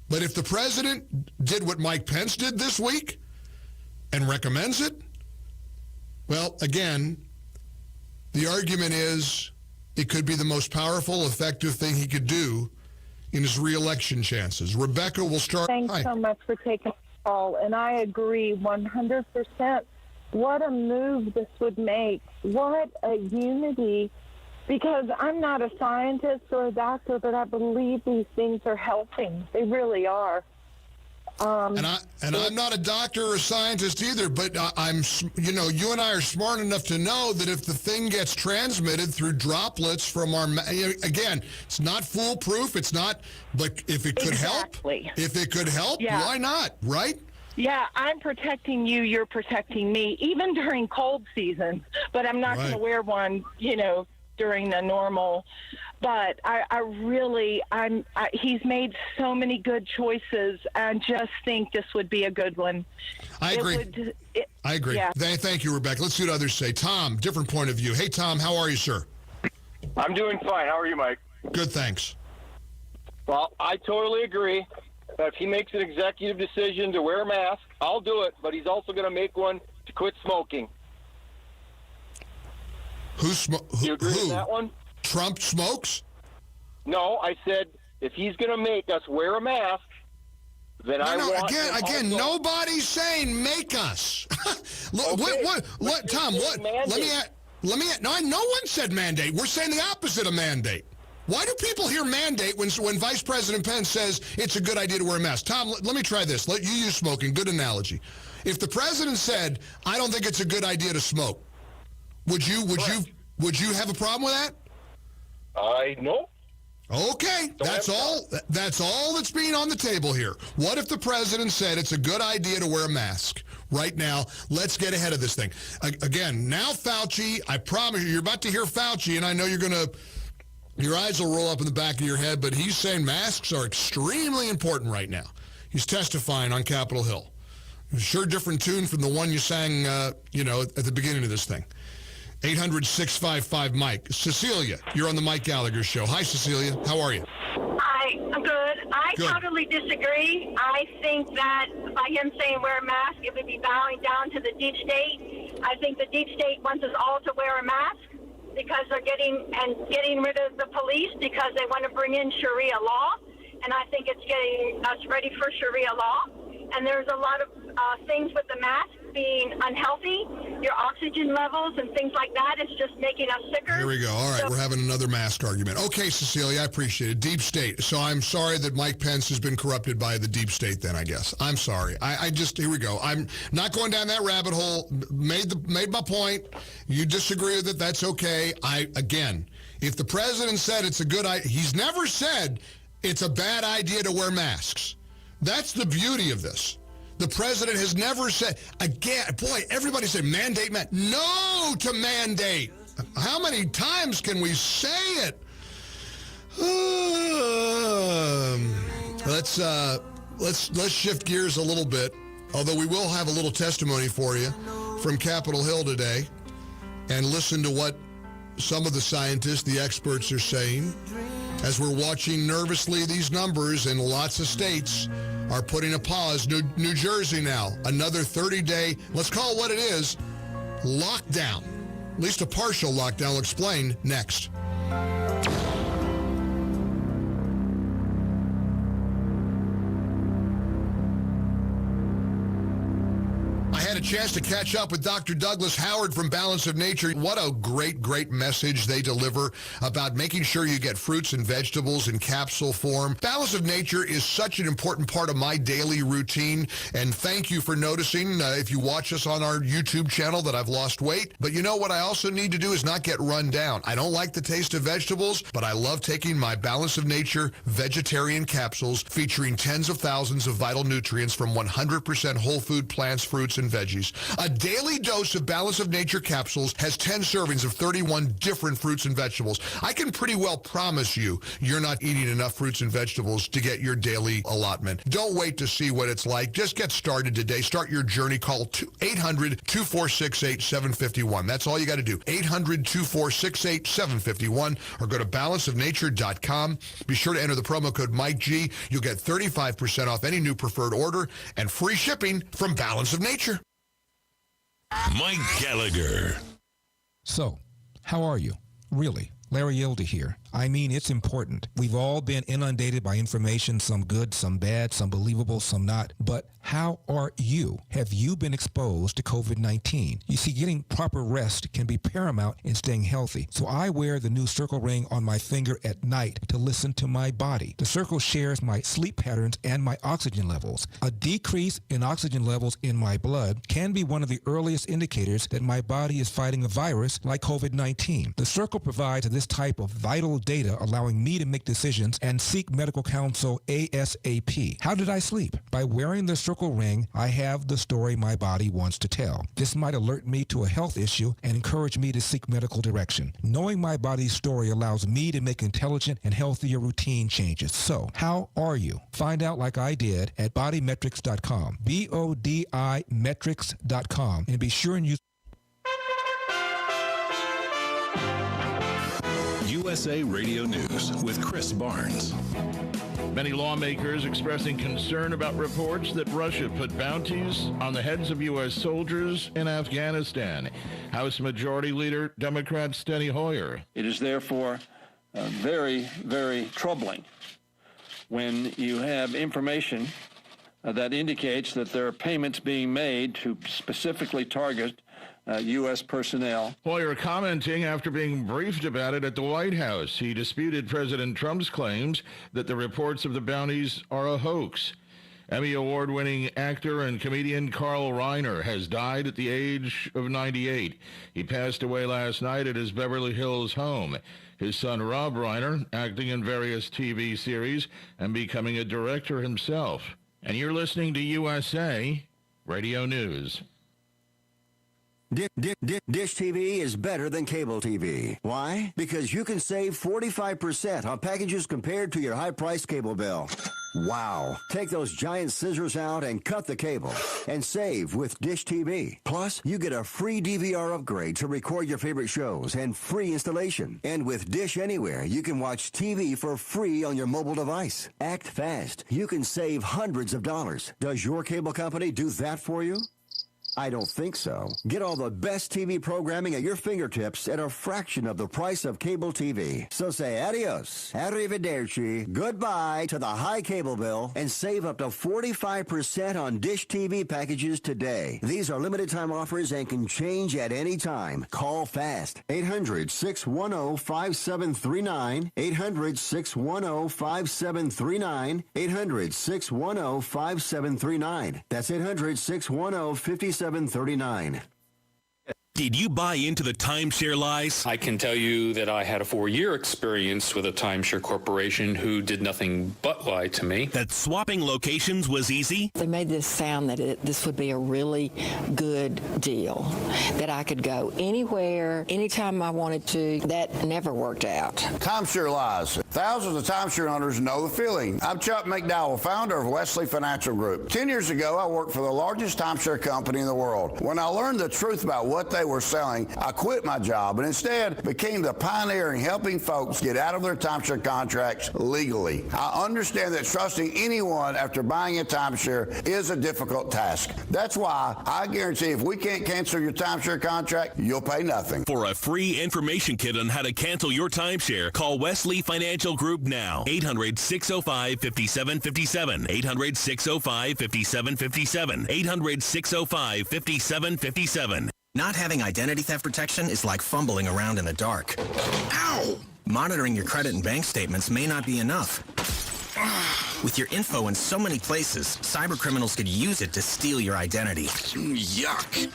But if the president did what Mike Pence did this week and recommends it, well, again, the argument is it could be the most powerful, effective thing he could do in his re-election chances. Rebecca will start. Thanks so much for taking the call, and I agree 100%. What a move this would make. What a unity. Because I'm not a scientist or a doctor, but I believe these things are helping. They really are. And I'm not a doctor or a scientist either, but you and I are smart enough to know that if the thing gets transmitted through droplets from our, again, it's not foolproof. It's not, but if it could help, Yeah. Why not, right? Yeah, I'm protecting you, you're protecting me, even during cold season, but I'm not going to wear one, during the normal. But he's made so many good choices, and just think this would be a good one. I agree. I agree. Yeah. Thank you, Rebecca. Let's see what others say. Tom, different point of view. Hey, Tom, how are you, sir? I'm doing fine. How are you, Mike? Good, thanks. Well, I totally agree. If he makes an executive decision to wear a mask, I'll do it, but he's also going to make one to quit smoking. Do you agree with that one? Trump smokes? No, I said if he's going to make us wear a mask, then I want... Again, nobody's saying make us. Tom, let me no one said mandate. We're saying the opposite of mandate. Why do people hear mandate when Vice President Pence says it's a good idea to wear a mask? Tom, let me try this. Let you use smoking. Good analogy. If the president said, I don't think it's a good idea to smoke, would you have a problem with that? No. Okay, that's all that's being on the table here. What if the president said it's a good idea to wear a mask? Right now, let's get ahead of this thing. Again, now Fauci, I promise you're about to hear Fauci, and I know your eyes will roll up in the back of your head, but he's saying masks are extremely important right now. He's testifying on Capitol Hill. Sure different tune from the one you sang, at the beginning of this thing. 800-655-MIKE. Cecilia, you're on the Mike Gallagher Show. Hi, Cecilia. How are you? Hi, I'm good. I totally disagree. I think that by him saying wear a mask, it would be bowing down to the deep state. I think the deep state wants us all to wear a mask because they're getting rid of the police because they want to bring in Sharia law. And I think it's getting us ready for Sharia law. And there's a lot of things with the mask being unhealthy, your oxygen levels and things like that. It's just making us sicker. Here we go. All right, we're having another mask argument. Okay, Cecilia, I appreciate it. Deep state. So I'm sorry that Mike Pence has been corrupted by the deep state then, I guess. I'm sorry. Here we go. I'm not going down that rabbit hole. Made my point. You disagree with it, that's okay. Again, if the president said it's a good idea, he's never said it's a bad idea to wear masks. That's the beauty of this. The president has never said, again, boy, everybody say mandate, no to mandate. How many times can we say it? Let's shift gears a little bit, although we will have a little testimony for you from Capitol Hill today and listen to what some of the scientists, the experts are saying as we're watching nervously these numbers in lots of states are putting a pause. New Jersey now, another 30-day, let's call it what it is, lockdown. At least a partial lockdown. I'll explain next. A chance to catch up with Dr. Douglas Howard from Balance of Nature. What a great message they deliver about making sure you get fruits and vegetables in capsule form. Balance of Nature is such an important part of my daily routine, and thank you for noticing if you watch us on our YouTube channel that I've lost weight. But you know what I also need to do is not get run down. I don't like the taste of vegetables, but I love taking my Balance of Nature vegetarian capsules featuring tens of thousands of vital nutrients from 100% whole food plants, fruits, and veggies. A daily dose of Balance of Nature capsules has 10 servings of 31 different fruits and vegetables. I can pretty well promise you you're not eating enough fruits and vegetables to get your daily allotment. Don't wait to see what it's like. Just get started today. Start your journey. Call 800-246-8751. That's all you got to do. 800-246-8751 or go to balanceofnature.com. Be sure to enter the promo code Mike G. You'll get 35% off any new preferred order and free shipping from Balance of Nature. Mike Gallagher. So, how are you? Really? Larry Yilda here. I mean, it's important. We've all been inundated by information, some good, some bad, some believable, some not. But how are you? Have you been exposed to COVID-19? You see, getting proper rest can be paramount in staying healthy. So I wear the new Circle ring on my finger at night to listen to my body. The Circle shares my sleep patterns and my oxygen levels. A decrease in oxygen levels in my blood can be one of the earliest indicators that my body is fighting a virus like COVID-19. The Circle provides this type of vital data, allowing me to make decisions and seek medical counsel ASAP. How did I sleep? By wearing the Circle ring, I have the story my body wants to tell. This might alert me to a health issue and encourage me to seek medical direction. Knowing my body's story allows me to make intelligent and healthier routine changes. So, how are you? Find out like I did at bodymetrics.com, BODI metrics.com, and be sure and use USA Radio News with Chris Barnes. Many lawmakers expressing concern about reports that Russia put bounties on the heads of U.S. soldiers in Afghanistan. House Majority Leader Democrat Steny Hoyer. It is therefore very, very troubling when you have information that indicates that there are payments being made to specifically target U.S. personnel. Hoyer commenting after being briefed about it at the White House. He disputed President Trump's claims that the reports of the bounties are a hoax. Emmy Award-winning actor and comedian Carl Reiner has died at the age of 98. He passed away last night at his Beverly Hills home. His son Rob Reiner acting in various TV series and becoming a director himself. And you're listening to USA Radio News. Dish TV is better than cable TV. Why? Because you can save 45% on packages compared to your high-priced cable bill. Wow. Take those giant scissors out and cut the cable and save with Dish TV. Plus, you get a free DVR upgrade to record your favorite shows and free installation. And with Dish Anywhere, you can watch TV for free on your mobile device. Act fast. You can save hundreds of dollars. Does your cable company do that for you? I don't think so. Get all the best TV programming at your fingertips at a fraction of the price of cable TV. So say adios, arrivederci, goodbye to the high cable bill and save up to 45% on Dish TV packages today. These are limited time offers and can change at any time. Call fast. 800-610-5739. 800-610-5739. 800-610-5739. That's 800-610-5739. 739. Did you buy into the timeshare lies? I can tell you that I had a 4-year experience with a timeshare corporation who did nothing but lie to me. That swapping locations was easy? They made this sound that this would be a really good deal, that I could go anywhere, anytime I wanted to. That never worked out. Timeshare lies. Thousands of timeshare owners know the feeling. I'm Chuck McDowell, founder of Wesley Financial Group. 10 years ago, I worked for the largest timeshare company in the world. When I learned the truth about what they were selling, I quit my job and instead became the pioneer in helping folks get out of their timeshare contracts legally. I understand that trusting anyone after buying a timeshare is a difficult task. That's why I guarantee if we can't cancel your timeshare contract, you'll pay nothing. For a free information kit on how to cancel your timeshare, call Wesley Financial Group now. 800-605-5757. 800-605-5757. 800-605-5757. Not having identity theft protection is like fumbling around in the dark. Ow! Monitoring your credit and bank statements may not be enough. With your info in so many places, cybercriminals could use it to steal your identity. Yuck!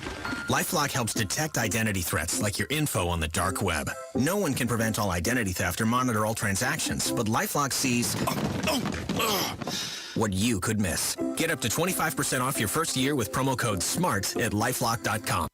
LifeLock helps detect identity threats like your info on the dark web. No one can prevent all identity theft or monitor all transactions, but LifeLock sees what you could miss. Get up to 25% off your first year with promo code SMART at LifeLock.com.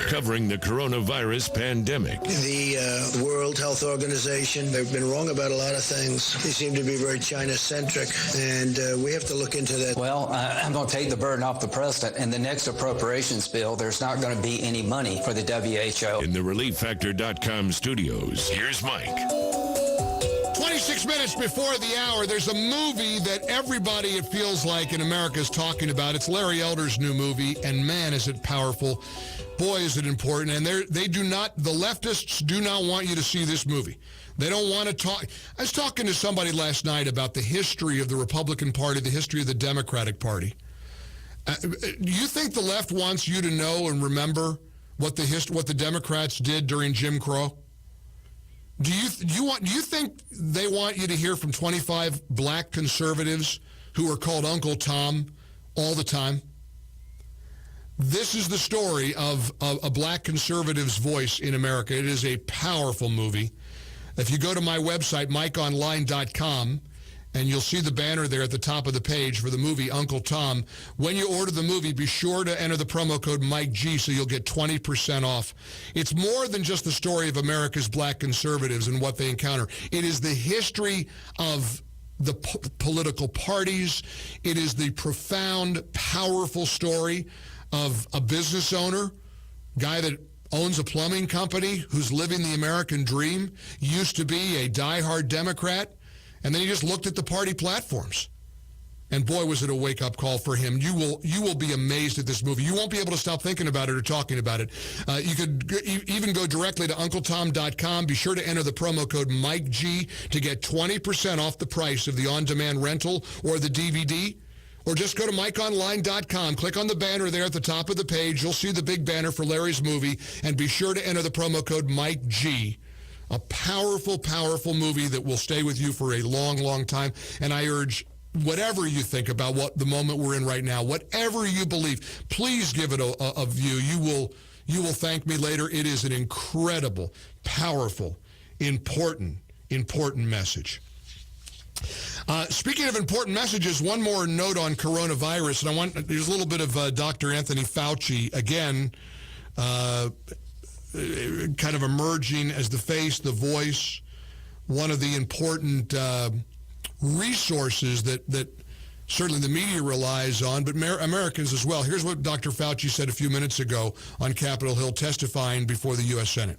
Covering the coronavirus pandemic. The World Health Organization, they've been wrong about a lot of things. They seem to be very China-centric, and we have to look into that. Well, I'm going to take the burden off the president. In the next appropriations bill, there's not going to be any money for the WHO. In the ReliefFactor.com studios, here's Mike. 26 minutes before the hour, there's a movie that everybody, it feels like, in America is talking about. It's Larry Elder's new movie, and man, is it powerful. Boy, is it important. And the leftists do not want you to see this movie. They don't want to talk. I was talking to somebody last night about the history of the Republican Party, the history of the Democratic Party. Do you think the left wants you to know and remember what the Democrats did during Jim Crow? Do you think they want you to hear from 25 black conservatives who are called Uncle Tom all the time? This is the story of a black conservative's voice in America. It is a powerful movie. If you go to my website, mikeonline.com, and you'll see the banner there at the top of the page for the movie Uncle Tom. When you order the movie, be sure to enter the promo code MikeG so you'll get 20% off. It's more than just the story of America's black conservatives and what they encounter. It is the history of the political parties. It is the profound, powerful story of a business owner, guy that owns a plumbing company who's living the American dream, used to be a diehard Democrat, and then he just looked at the party platforms. And boy, was it a wake-up call for him. You will be amazed at this movie. You won't be able to stop thinking about it or talking about it. You could even go directly to UncleTom.com. Be sure to enter the promo code MikeG to get 20% off the price of the on-demand rental or the DVD. Or just go to MikeOnline.com. Click on the banner there at the top of the page. You'll see the big banner for Larry's movie. And be sure to enter the promo code MikeG A powerful, powerful movie that will stay with you for a long, long time. And I urge whatever you think about what the moment we're in right now, whatever you believe, please give it a view. You will thank me later. It is an incredible, powerful, important message. Speaking of important messages, one more note on coronavirus, and there's a little bit of Dr. Anthony Fauci again, kind of emerging as the face, the voice, one of the important resources that certainly the media relies on, but Americans as well. Here's what Dr. Fauci said a few minutes ago on Capitol Hill testifying before the U.S. Senate.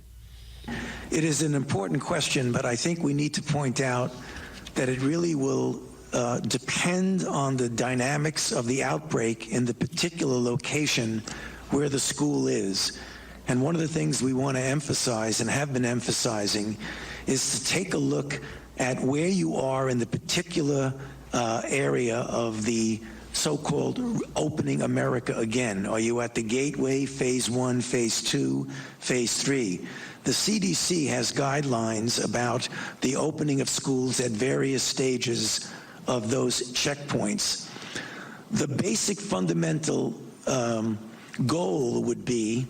It is an important question, but I think we need to point out that it really will depend on the dynamics of the outbreak in the particular location where the school is. And one of the things we want to emphasize and have been emphasizing is to take a look at where you are in the particular area of the so-called opening America again. Are you at the gateway, phase 1, phase 2, phase 3? The CDC has guidelines about the opening of schools at various stages of those checkpoints. The basic fundamental goal would be,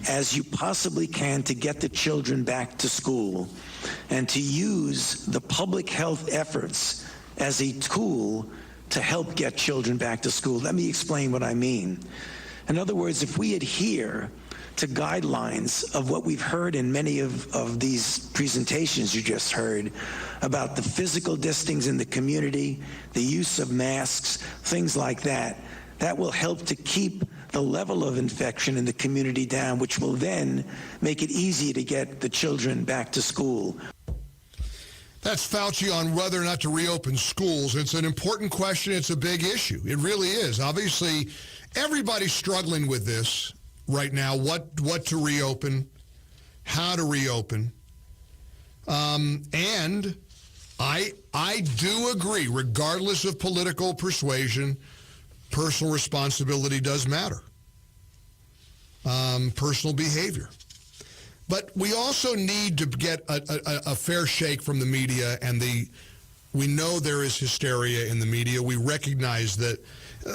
as you possibly can, to get the children back to school and to use the public health efforts as a tool to help get children back to school. Let me explain what I mean. In other words, if we adhere to guidelines of what we've heard in many of these presentations you just heard about the physical distancing in the community, the use of masks, things like that, that will help to keep the level of infection in the community down, which will then make it easy to get the children back to school. That's Fauci on whether or not to reopen schools. It's an important question. It's a big issue. It really is. Obviously, everybody's struggling with this right now, what to reopen, how to reopen. And I do agree, regardless of political persuasion, personal responsibility does matter. Personal behavior. But we also need to get a fair shake from the media, and we know there is hysteria in the media. We recognize that.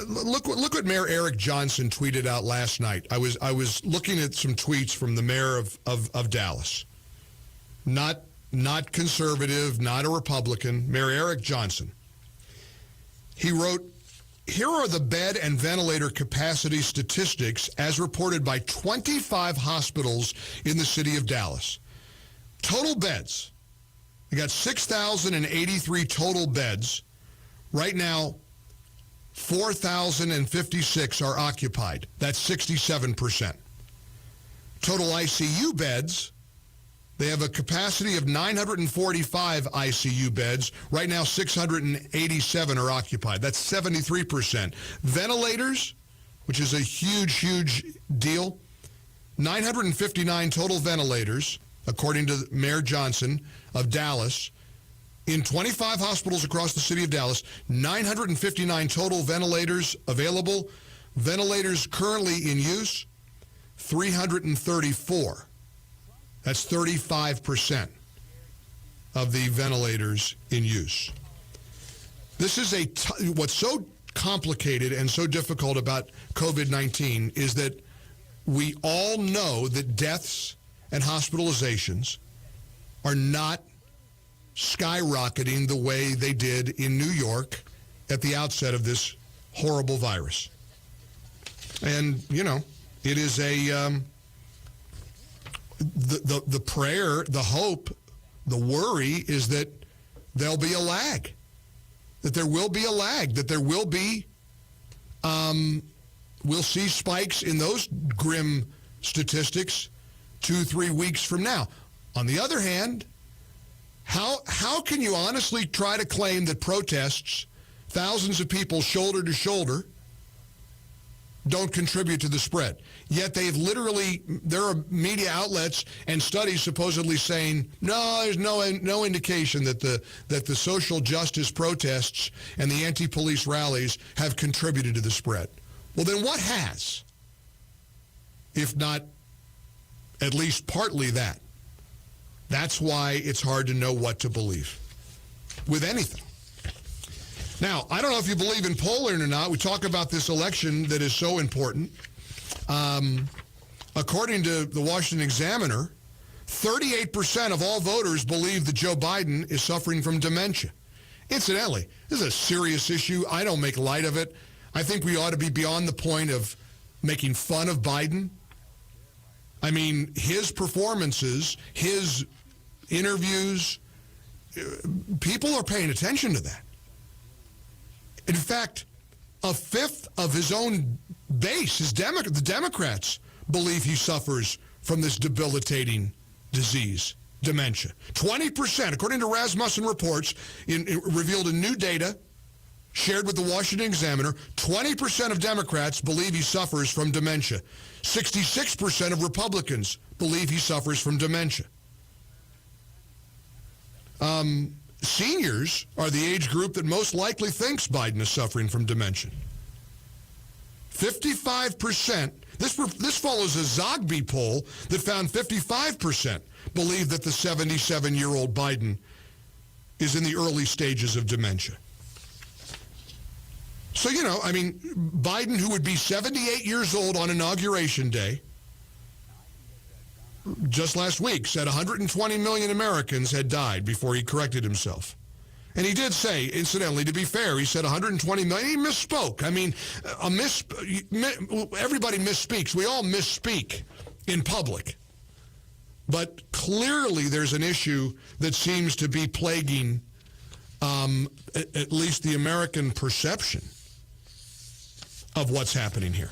Look what Mayor Eric Johnson tweeted out last night. I was looking at some tweets from the mayor of Dallas. Not conservative, not a Republican, Mayor Eric Johnson. He wrote, "Here are the bed and ventilator capacity statistics as reported by 25 hospitals in the city of Dallas. Total beds. We got 6,083 total beds. Right now, 4,056 are occupied. That's 67%. Total ICU beds, they have a capacity of 945 ICU beds. Right now, 687 are occupied. That's 73%. Ventilators, which is a huge, huge deal, 959 total ventilators, according to Mayor Johnson of Dallas. In 25 hospitals across the city of Dallas, 959 total ventilators available. Ventilators currently in use, 334. That's 35% of the ventilators in use. This is what's so complicated and so difficult about COVID-19 is that we all know that deaths and hospitalizations are not skyrocketing the way they did in New York at the outset of this horrible virus. And, it is the prayer, the hope, the worry is that there'll be a lag, that there will be a lag, that there will be, we'll see spikes in those grim statistics 2-3 weeks from now. On the other hand, how can you honestly try to claim that protests, thousands of people shoulder to shoulder, don't contribute to the spread? Yet there are media outlets and studies supposedly saying, no, there's no indication that the social justice protests and the anti-police rallies have contributed to the spread. Well, then what has? If not at least partly that That's why it's hard to know what to believe with anything. Now, I don't know if you believe in polling or not. We talk about this election that is so important. According to the Washington Examiner, 38% of all voters believe that Joe Biden is suffering from dementia. Incidentally, this is a serious issue. I don't make light of it. I think we ought to be beyond the point of making fun of Biden. I mean, his performances, his interviews, people are paying attention to that. In fact, a fifth of his own base, the Democrats, believe he suffers from this debilitating disease, dementia. 20%, according to Rasmussen reports, revealed in new data shared with the Washington Examiner, 20% of Democrats believe he suffers from dementia. 66% of Republicans believe he suffers from dementia. Seniors are the age group that most likely thinks Biden is suffering from dementia. 55%, this follows a Zogby poll that found 55% believe that the 77-year-old Biden is in the early stages of dementia. So, Biden, who would be 78 years old on Inauguration Day, just last week said 120 million Americans had died before he corrected himself. And he did say, incidentally, to be fair, he said 120 million. He misspoke. I mean, everybody misspeaks. We all misspeak in public. But clearly there's an issue that seems to be plaguing at least the American perception of what's happening here.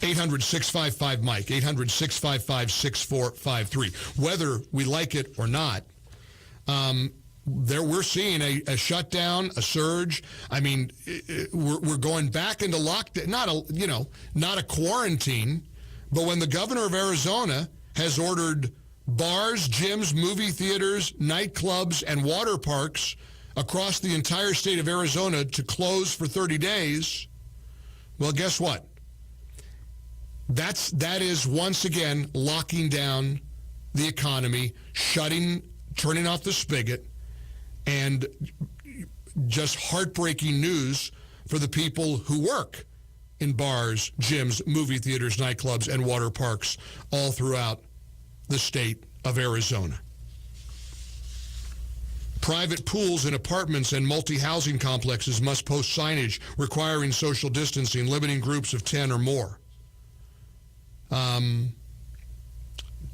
800-655-MIKE, 800-655-6453. Whether we like it or not, we're seeing a shutdown, a surge. I mean, we're going back into lockdown, not a quarantine, but when the governor of Arizona has ordered bars, gyms, movie theaters, nightclubs, and water parks across the entire state of Arizona to close for 30 days, well, guess what? That is once again locking down the economy, turning off the spigot, and just heartbreaking news for the people who work in bars, gyms, movie theaters, nightclubs, and water parks all throughout the state of Arizona. Private pools in apartments and multi-housing complexes must post signage requiring social distancing, limiting groups of 10 or more.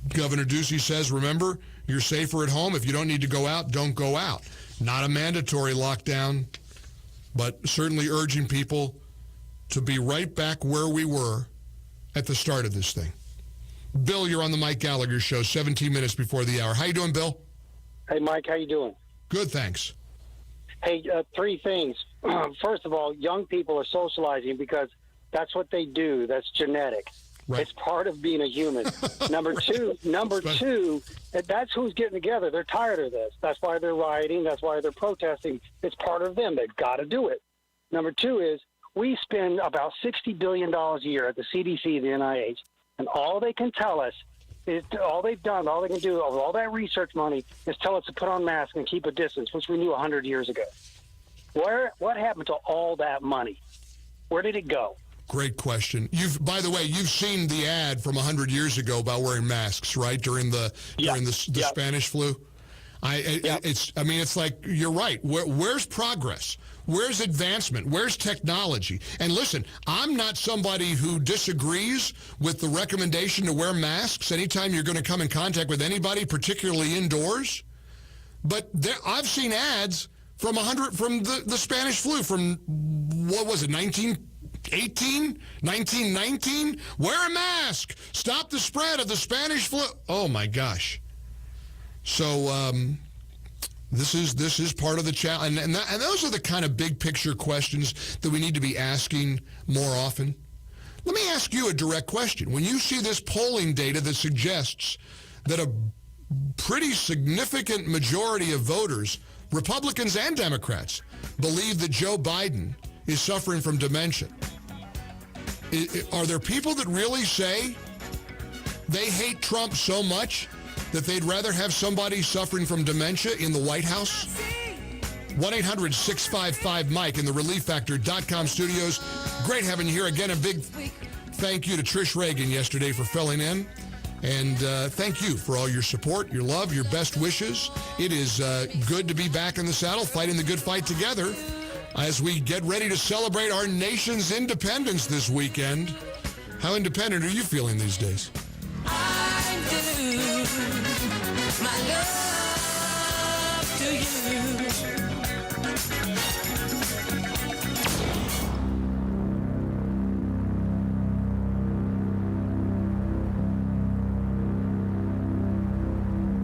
Governor Ducey says, remember, you're safer at home. If you don't need to go out, don't go out. Not a mandatory lockdown, but certainly urging people to be right back where we were at the start of this thing. Bill, you're on the Mike Gallagher Show, 17 minutes before the hour. How you doing, Bill? Hey, Mike, how you doing? Good, thanks. Hey, three things. First of all, young people are socializing because that's what they do. That's genetic. Right. It's part of being a human. Number two, that's who's getting together. They're tired of this. That's why they're rioting. That's why they're protesting. It's part of them. They've got to do it. Number two is we spend about $60 billion a year at the CDC, the NIH, and all they can tell us is all they can do with all that research money is tell us to put on masks and keep a distance, which we knew 100 years ago. What happened to all that money? Where did it go? Great question. By the way, you've seen the ad from 100 years ago about wearing masks, right? During the Spanish flu. It's like you're right. Where's progress? Where's advancement? Where's technology? And listen, I'm not somebody who disagrees with the recommendation to wear masks anytime you're going to come in contact with anybody, particularly indoors. But I've seen ads from the Spanish flu from, what was it, 1919? Wear a mask. Stop the spread of the Spanish flu. Oh, my gosh. So this is part of the challenge. And those are the kind of big picture questions that we need to be asking more often. Let me ask you a direct question. When you see this polling data that suggests that a pretty significant majority of voters, Republicans and Democrats, believe that Joe Biden is suffering from dementia, are there people that really say they hate Trump so much that they'd rather have somebody suffering from dementia in the White House? 1-800-655-MIKE in the ReliefFactor.com studios. Great having you here again. A big thank you to Trish Reagan yesterday for filling in. And thank you for all your support, your love, your best wishes. It is good to be back in the saddle, fighting the good fight together as we get ready to celebrate our nation's independence this weekend. How independent are you feeling these days? I do my love to you.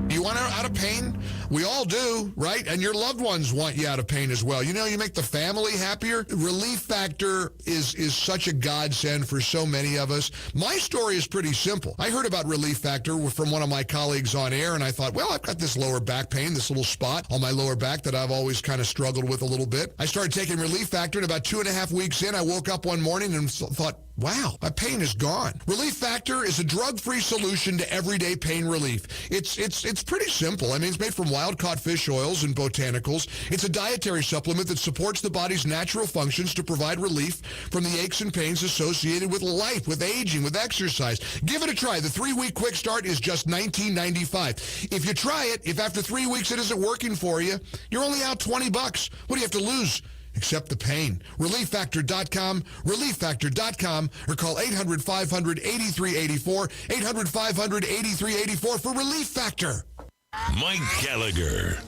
You want out of pain? We all do, right? And your loved ones want you out of pain as well. You know, you make the family happier. Relief Factor is such a godsend for so many of us. My story is pretty simple. I heard about Relief Factor from one of my colleagues on air, and I thought, well, I've got this lower back pain, this little spot on my lower back that I've always kind of struggled with a little bit. I started taking Relief Factor, and about 2.5 weeks in, I woke up one morning and thought, wow, my pain is gone. Relief Factor is a drug-free solution to everyday pain relief. It's pretty simple. I mean, it's made from wild-caught fish oils and botanicals. It's a dietary supplement that supports the body's natural functions to provide relief from the aches and pains associated with life, with aging, with exercise. Give it a try. The 3-week quick start is just $19.95. If you try it, if after 3 weeks it isn't working for you, you're only out $20. What do you have to lose? Except the pain. ReliefFactor.com, ReliefFactor.com, or call 800-500-8384, 800-500-8384 for Relief Factor. Mike Gallagher.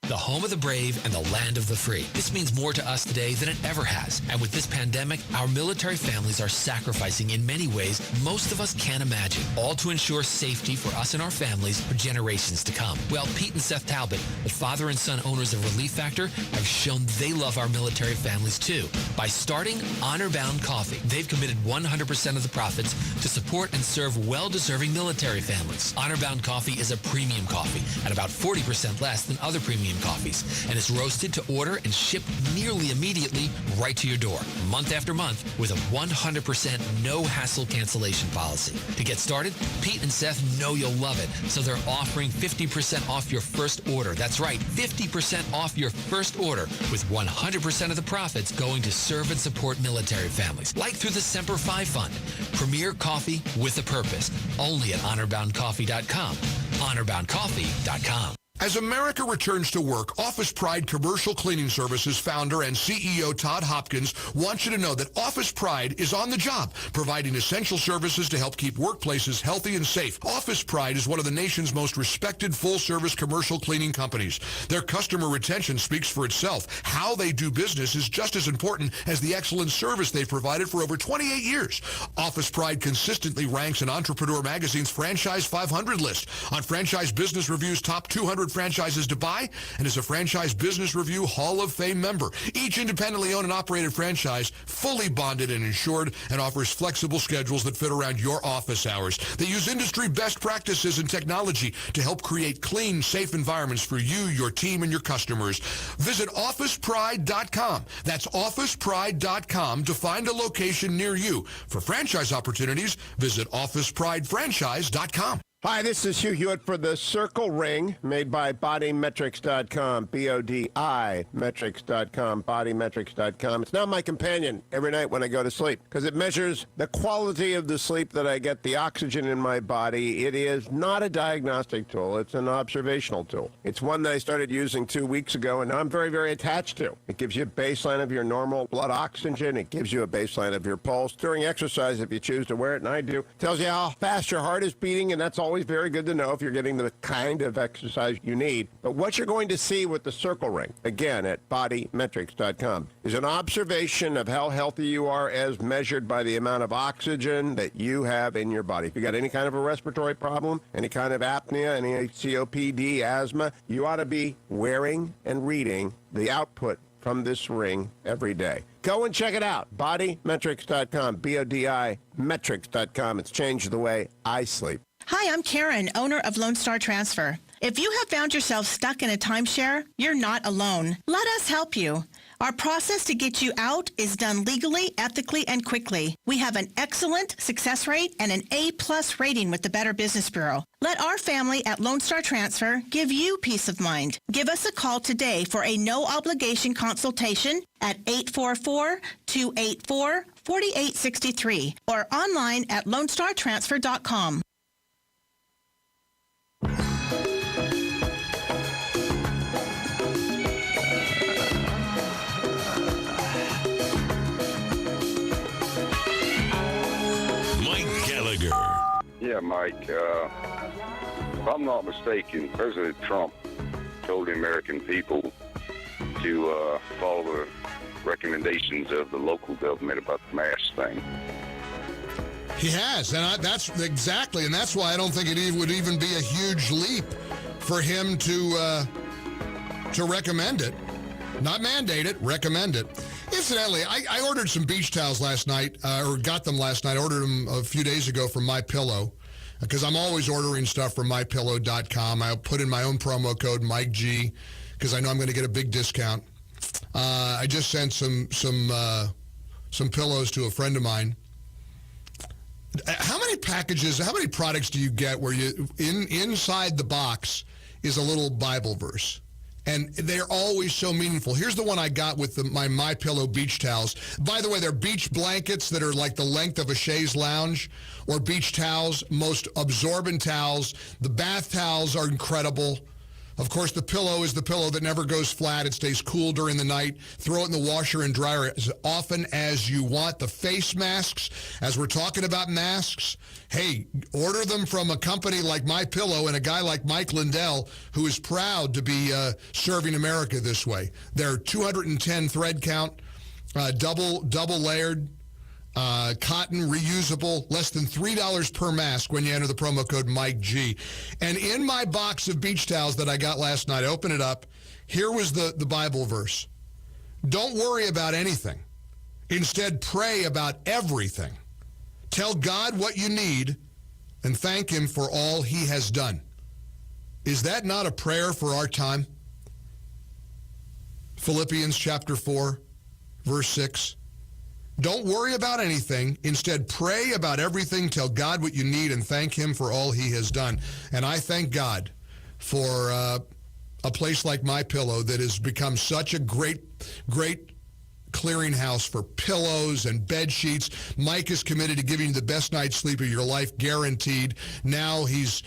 The home of the brave and the land of the free. This means more to us today than it ever has. And with this pandemic, our military families are sacrificing in many ways most of us can't imagine, all to ensure safety for us and our families for generations to come. Well, Pete and Seth Talbot, the father and son owners of Relief Factor, have shown they love our military families too. By starting Honor Bound Coffee, they've committed 100% of the profits to support and serve well-deserving military families. Honor Bound Coffee is a premium coffee at about 40% less than other premium coffees, and it's roasted to order and shipped nearly immediately right to your door, month after month, with a 100% no-hassle cancellation policy. To get started, Pete and Seth know you'll love it, so they're offering 50% off your first order. That's right, 50% off your first order, with 100% of the profits going to serve and support military families, like through the Semper Fi Fund. Premier coffee with a purpose, only at HonorBoundCoffee.com. HonorBoundCoffee.com. As America returns to work, Office Pride Commercial Cleaning Services founder and CEO Todd Hopkins wants you to know that Office Pride is on the job, providing essential services to help keep workplaces healthy and safe. Office Pride is one of the nation's most respected full-service commercial cleaning companies. Their customer retention speaks for itself. How they do business is just as important as the excellent service they've provided for over 28 years. Office Pride consistently ranks in Entrepreneur Magazine's Franchise 500 list, on Franchise Business Review's top 200 franchises to buy, and is a Franchise Business Review Hall of Fame member. Each independently owned and operated franchise, fully bonded and insured, and offers flexible schedules that fit around your office hours. They use industry best practices and technology to help create clean, safe environments for you, your team, and your customers. Visit OfficePride.com. That's OfficePride.com to find a location near you. For franchise opportunities, visit OfficePrideFranchise.com. Hi, this is Hugh Hewitt for the Circle Ring, made by BodyMetrics.com, B-O-D-I, metrics.com, BodyMetrics.com. It's now my companion every night when I go to sleep, because it measures the quality of the sleep that I get, the oxygen in my body. It is not a diagnostic tool. It's an observational tool. It's one that I started using 2 weeks ago, and I'm very, very attached to. It gives you a baseline of your normal blood oxygen. It gives you a baseline of your pulse. During exercise, if you choose to wear it, and I do, it tells you how fast your heart is beating, and that's always very good to know if you're getting the kind of exercise you need. But what you're going to see with the Circle Ring, again at bodymetrics.com, is an observation of how healthy you are as measured by the amount of oxygen that you have in your body. If you got any kind of a respiratory problem, any kind of apnea, any COPD, asthma, you ought to be wearing and reading the output from this ring every day. Go and check it out. Bodymetrics.com, B-O-D-I, metrics.com. It's changed the way I sleep. Hi, I'm Karen, owner of Lone Star Transfer. If you have found yourself stuck in a timeshare, you're not alone. Let us help you. Our process to get you out is done legally, ethically, and quickly. We have an excellent success rate and an A+ rating with the Better Business Bureau. Let our family at Lone Star Transfer give you peace of mind. Give us a call today for a no-obligation consultation at 844-284-4863 or online at lonestartransfer.com. Yeah, Mike, if I'm not mistaken, President Trump told the American people to follow the recommendations of the local government about the mask thing. He has, and that's exactly, and that's why I don't think it would even be a huge leap for him to recommend it. Not mandate it, recommend it. Incidentally, I ordered some beach towels last night, or got them last night. I ordered them a few days ago from MyPillow, because I'm always ordering stuff from MyPillow.com. I put in my own promo code, Mike G, because I know I'm going to get a big discount. I just sent some pillows to a friend of mine. How many products do you get where inside the box is a little Bible verse? And they're always so meaningful. Here's the one I got with my MyPillow beach towels. By the way, they're beach blankets that are like the length of a chaise lounge, or beach towels, most absorbent towels. The bath towels are incredible. Of course, the pillow is the pillow that never goes flat. It stays cool during the night. Throw it in the washer and dryer as often as you want. The face masks, as we're talking about masks, hey, order them from a company like MyPillow and a guy like Mike Lindell, who is proud to be serving America this way. They're 210 thread count, double layered, cotton, reusable, less than $3 per mask when you enter the promo code Mike G. And in my box of beach towels that I got last night, I opened it up. Here was the Bible verse. Don't worry about anything. Instead, pray about everything. Tell God what you need and thank him for all he has done. Is that not a prayer for our time? Philippians chapter 4, verse 6. Don't worry about anything. Instead, pray about everything. Tell God what you need and thank him for all he has done. And I thank God for a place like MyPillow that has become such a great clearinghouse for pillows and bed sheets. Mike is committed to giving you the best night's sleep of your life, guaranteed. Now he's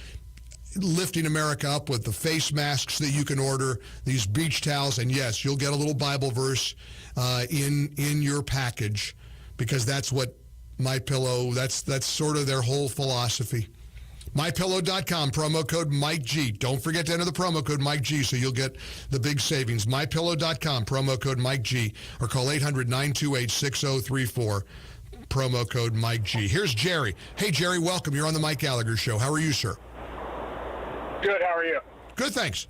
lifting America up with the face masks that you can order, these beach towels, and yes, you'll get a little Bible verse in your package, because that's what MyPillow, that's sort of their whole philosophy. MyPillow.com, promo code Mike G. Don't forget to enter the promo code Mike G so you'll get the big savings. MyPillow.com, promo code Mike G, or call 800-928-6034, promo code Mike G. Here's Jerry. Hey, Jerry, welcome. You're on the Mike Gallagher Show. How are you, sir? Good, how are you? Good, thanks.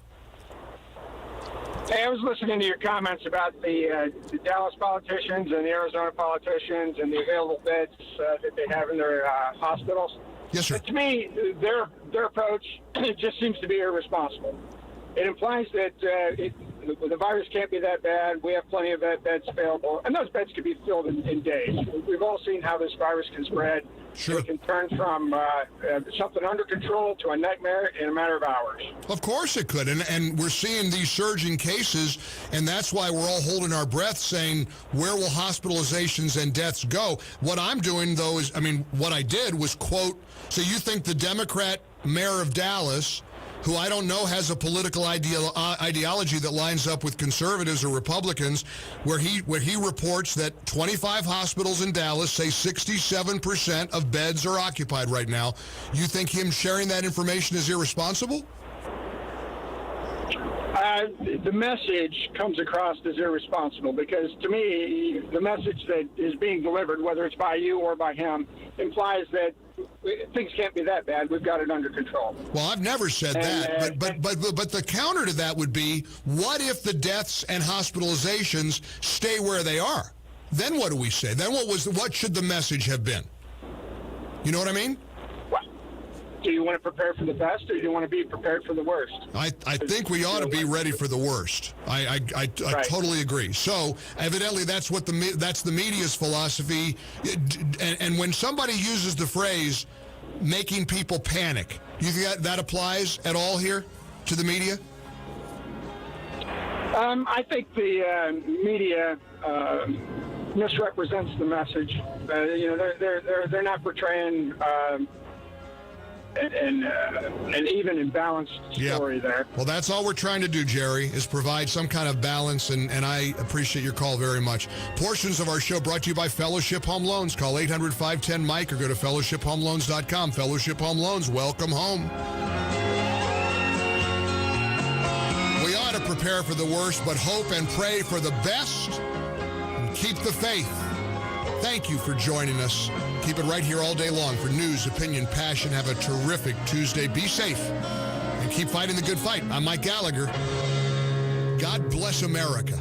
Hey, I was listening to your comments about the Dallas politicians and the Arizona politicians and the available beds that they have in their hospitals. Yes, sir. But to me, their approach just seems to be irresponsible. It implies that the virus can't be that bad. We have plenty of beds available, and those beds could be filled in days. We've all seen how this virus can spread. Sure. It can turn from something under control to a nightmare in a matter of hours. Of course it could, and we're seeing these surging cases, and that's why we're all holding our breath saying, where will hospitalizations and deaths go? What I'm doing, though, is, what I did was quote, so you think the Democrat mayor of Dallas, who I don't know has a political ideology that lines up with conservatives or Republicans, where he reports that 25 hospitals in Dallas say 67% of beds are occupied right now. You think him sharing that information is irresponsible? The message comes across as irresponsible, because to me, the message that is being delivered, whether it's by you or by him, implies that things can't be that bad. We've got it under control. Well, I've never said that, but the counter to that would be, what if the deaths and hospitalizations stay where they are? Then what do we say? Then what should the message have been? You know what I mean? Do you want to prepare for the best, or do you want to be prepared for the worst? I think we ought to be ready for the worst. I totally agree. So evidently that's what that's the media's philosophy. And when somebody uses the phrase "making people panic," you think that applies at all here to the media? I think the media misrepresents the message. They're not portraying an even and balanced story there. Well, that's all we're trying to do, Jerry, is provide some kind of balance, and I appreciate your call very much. Portions of our show brought to you by Fellowship Home Loans. Call 800-510-MIKE or go to fellowshiphomeloans.com. Fellowship Home Loans, welcome home. We ought to prepare for the worst, but hope and pray for the best, and keep the faith. Thank you for joining us. Keep it right here all day long for news, opinion, passion. Have a terrific Tuesday. Be safe and keep fighting the good fight. I'm Mike Gallagher. God bless America.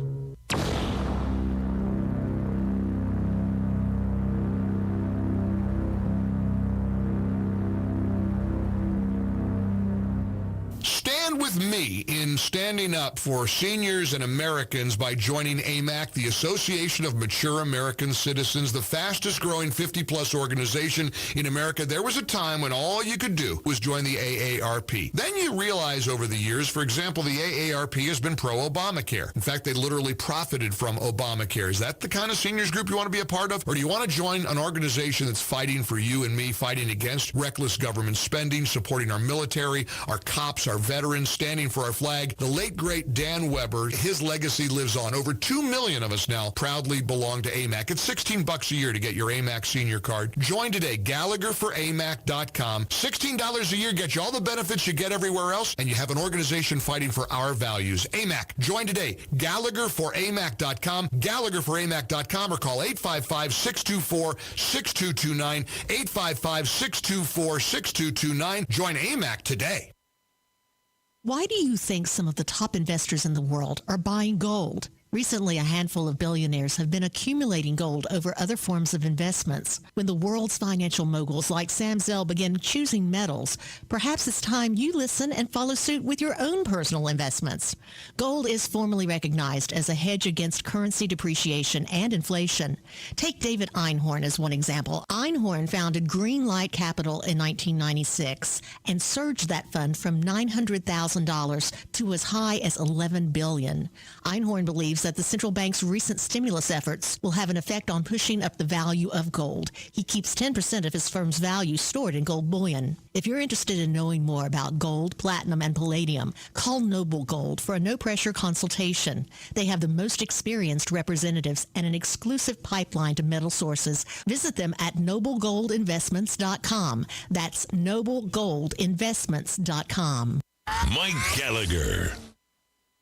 Stand with me in standing up for seniors and Americans by joining AMAC, the Association of Mature American Citizens, the fastest growing 50-plus organization in America. There was a time when all you could do was join the AARP. Then you realize over the years, for example, the AARP has been pro-Obamacare. In fact, they literally profited from Obamacare. Is that the kind of seniors group you want to be a part of? Or do you want to join an organization that's fighting for you and me, fighting against reckless government spending, supporting our military, our cops, our veterans, standing for our flag? The late, great Dan Weber, his legacy lives on. Over 2 million of us now proudly belong to AMAC. It's $16 a year to get your AMAC senior card. Join today, GallagherForAMAC.com. $16 a year gets you all the benefits you get everywhere else, and you have an organization fighting for our values. AMAC. Join today, GallagherForAMAC.com, GallagherForAMAC.com, or call 855-624-6229, 855-624-6229. Join AMAC today. Why do you think some of the top investors in the world are buying gold? Recently, a handful of billionaires have been accumulating gold over other forms of investments. When the world's financial moguls like Sam Zell begin choosing metals, perhaps it's time you listen and follow suit with your own personal investments. Gold is formally recognized as a hedge against currency depreciation and inflation. Take David Einhorn as one example. Einhorn founded Greenlight Capital in 1996 and surged that fund from $900,000 to as high as $11 billion. Einhorn believes that the central bank's recent stimulus efforts will have an effect on pushing up the value of gold. He keeps 10% of his firm's value stored in gold bullion. If you're interested in knowing more about gold, platinum, and palladium, call Noble Gold for a no-pressure consultation. They have the most experienced representatives and an exclusive pipeline to metal sources. Visit them at noblegoldinvestments.com. That's noblegoldinvestments.com. Mike Gallagher.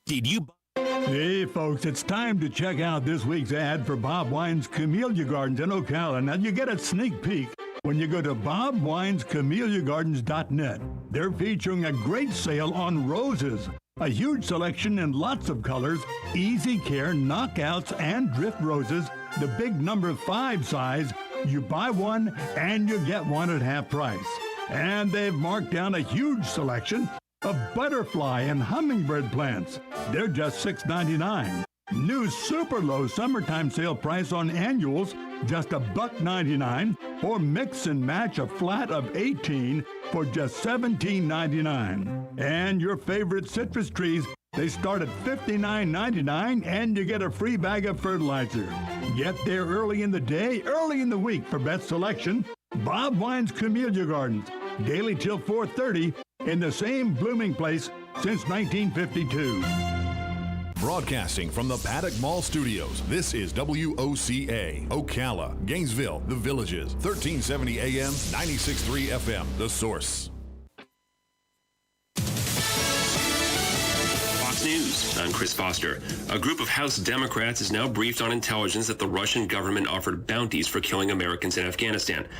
Did you... Hey, folks, it's time to check out this week's ad for Bob Wine's Camellia Gardens in Ocala. Now, you get a sneak peek when you go to bobwinescameliagardens.net. They're featuring a great sale on roses. A huge selection in lots of colors, easy care, knockouts, and drift roses. The big number 5 size. You buy one, and you get one at half price. And they've marked down a huge selection of butterfly and hummingbird plants. They're just $6.99. New super low summertime sale price on annuals, just $1.99, or mix and match a flat of 18 for just $17.99. And your favorite citrus trees, they start at $59.99, and you get a free bag of fertilizer. Get there early in the day, early in the week for best selection. Bob Wine's Camellia Gardens, daily till 4:30, in the same blooming place since 1952. Broadcasting from the Paddock Mall Studios, this is WOCA, Ocala, Gainesville, The Villages, 1370 AM, 96.3 FM, The Source. Fox News, I'm Chris Foster. A group of House Democrats is now briefed on intelligence that the Russian government offered bounties for killing Americans in Afghanistan.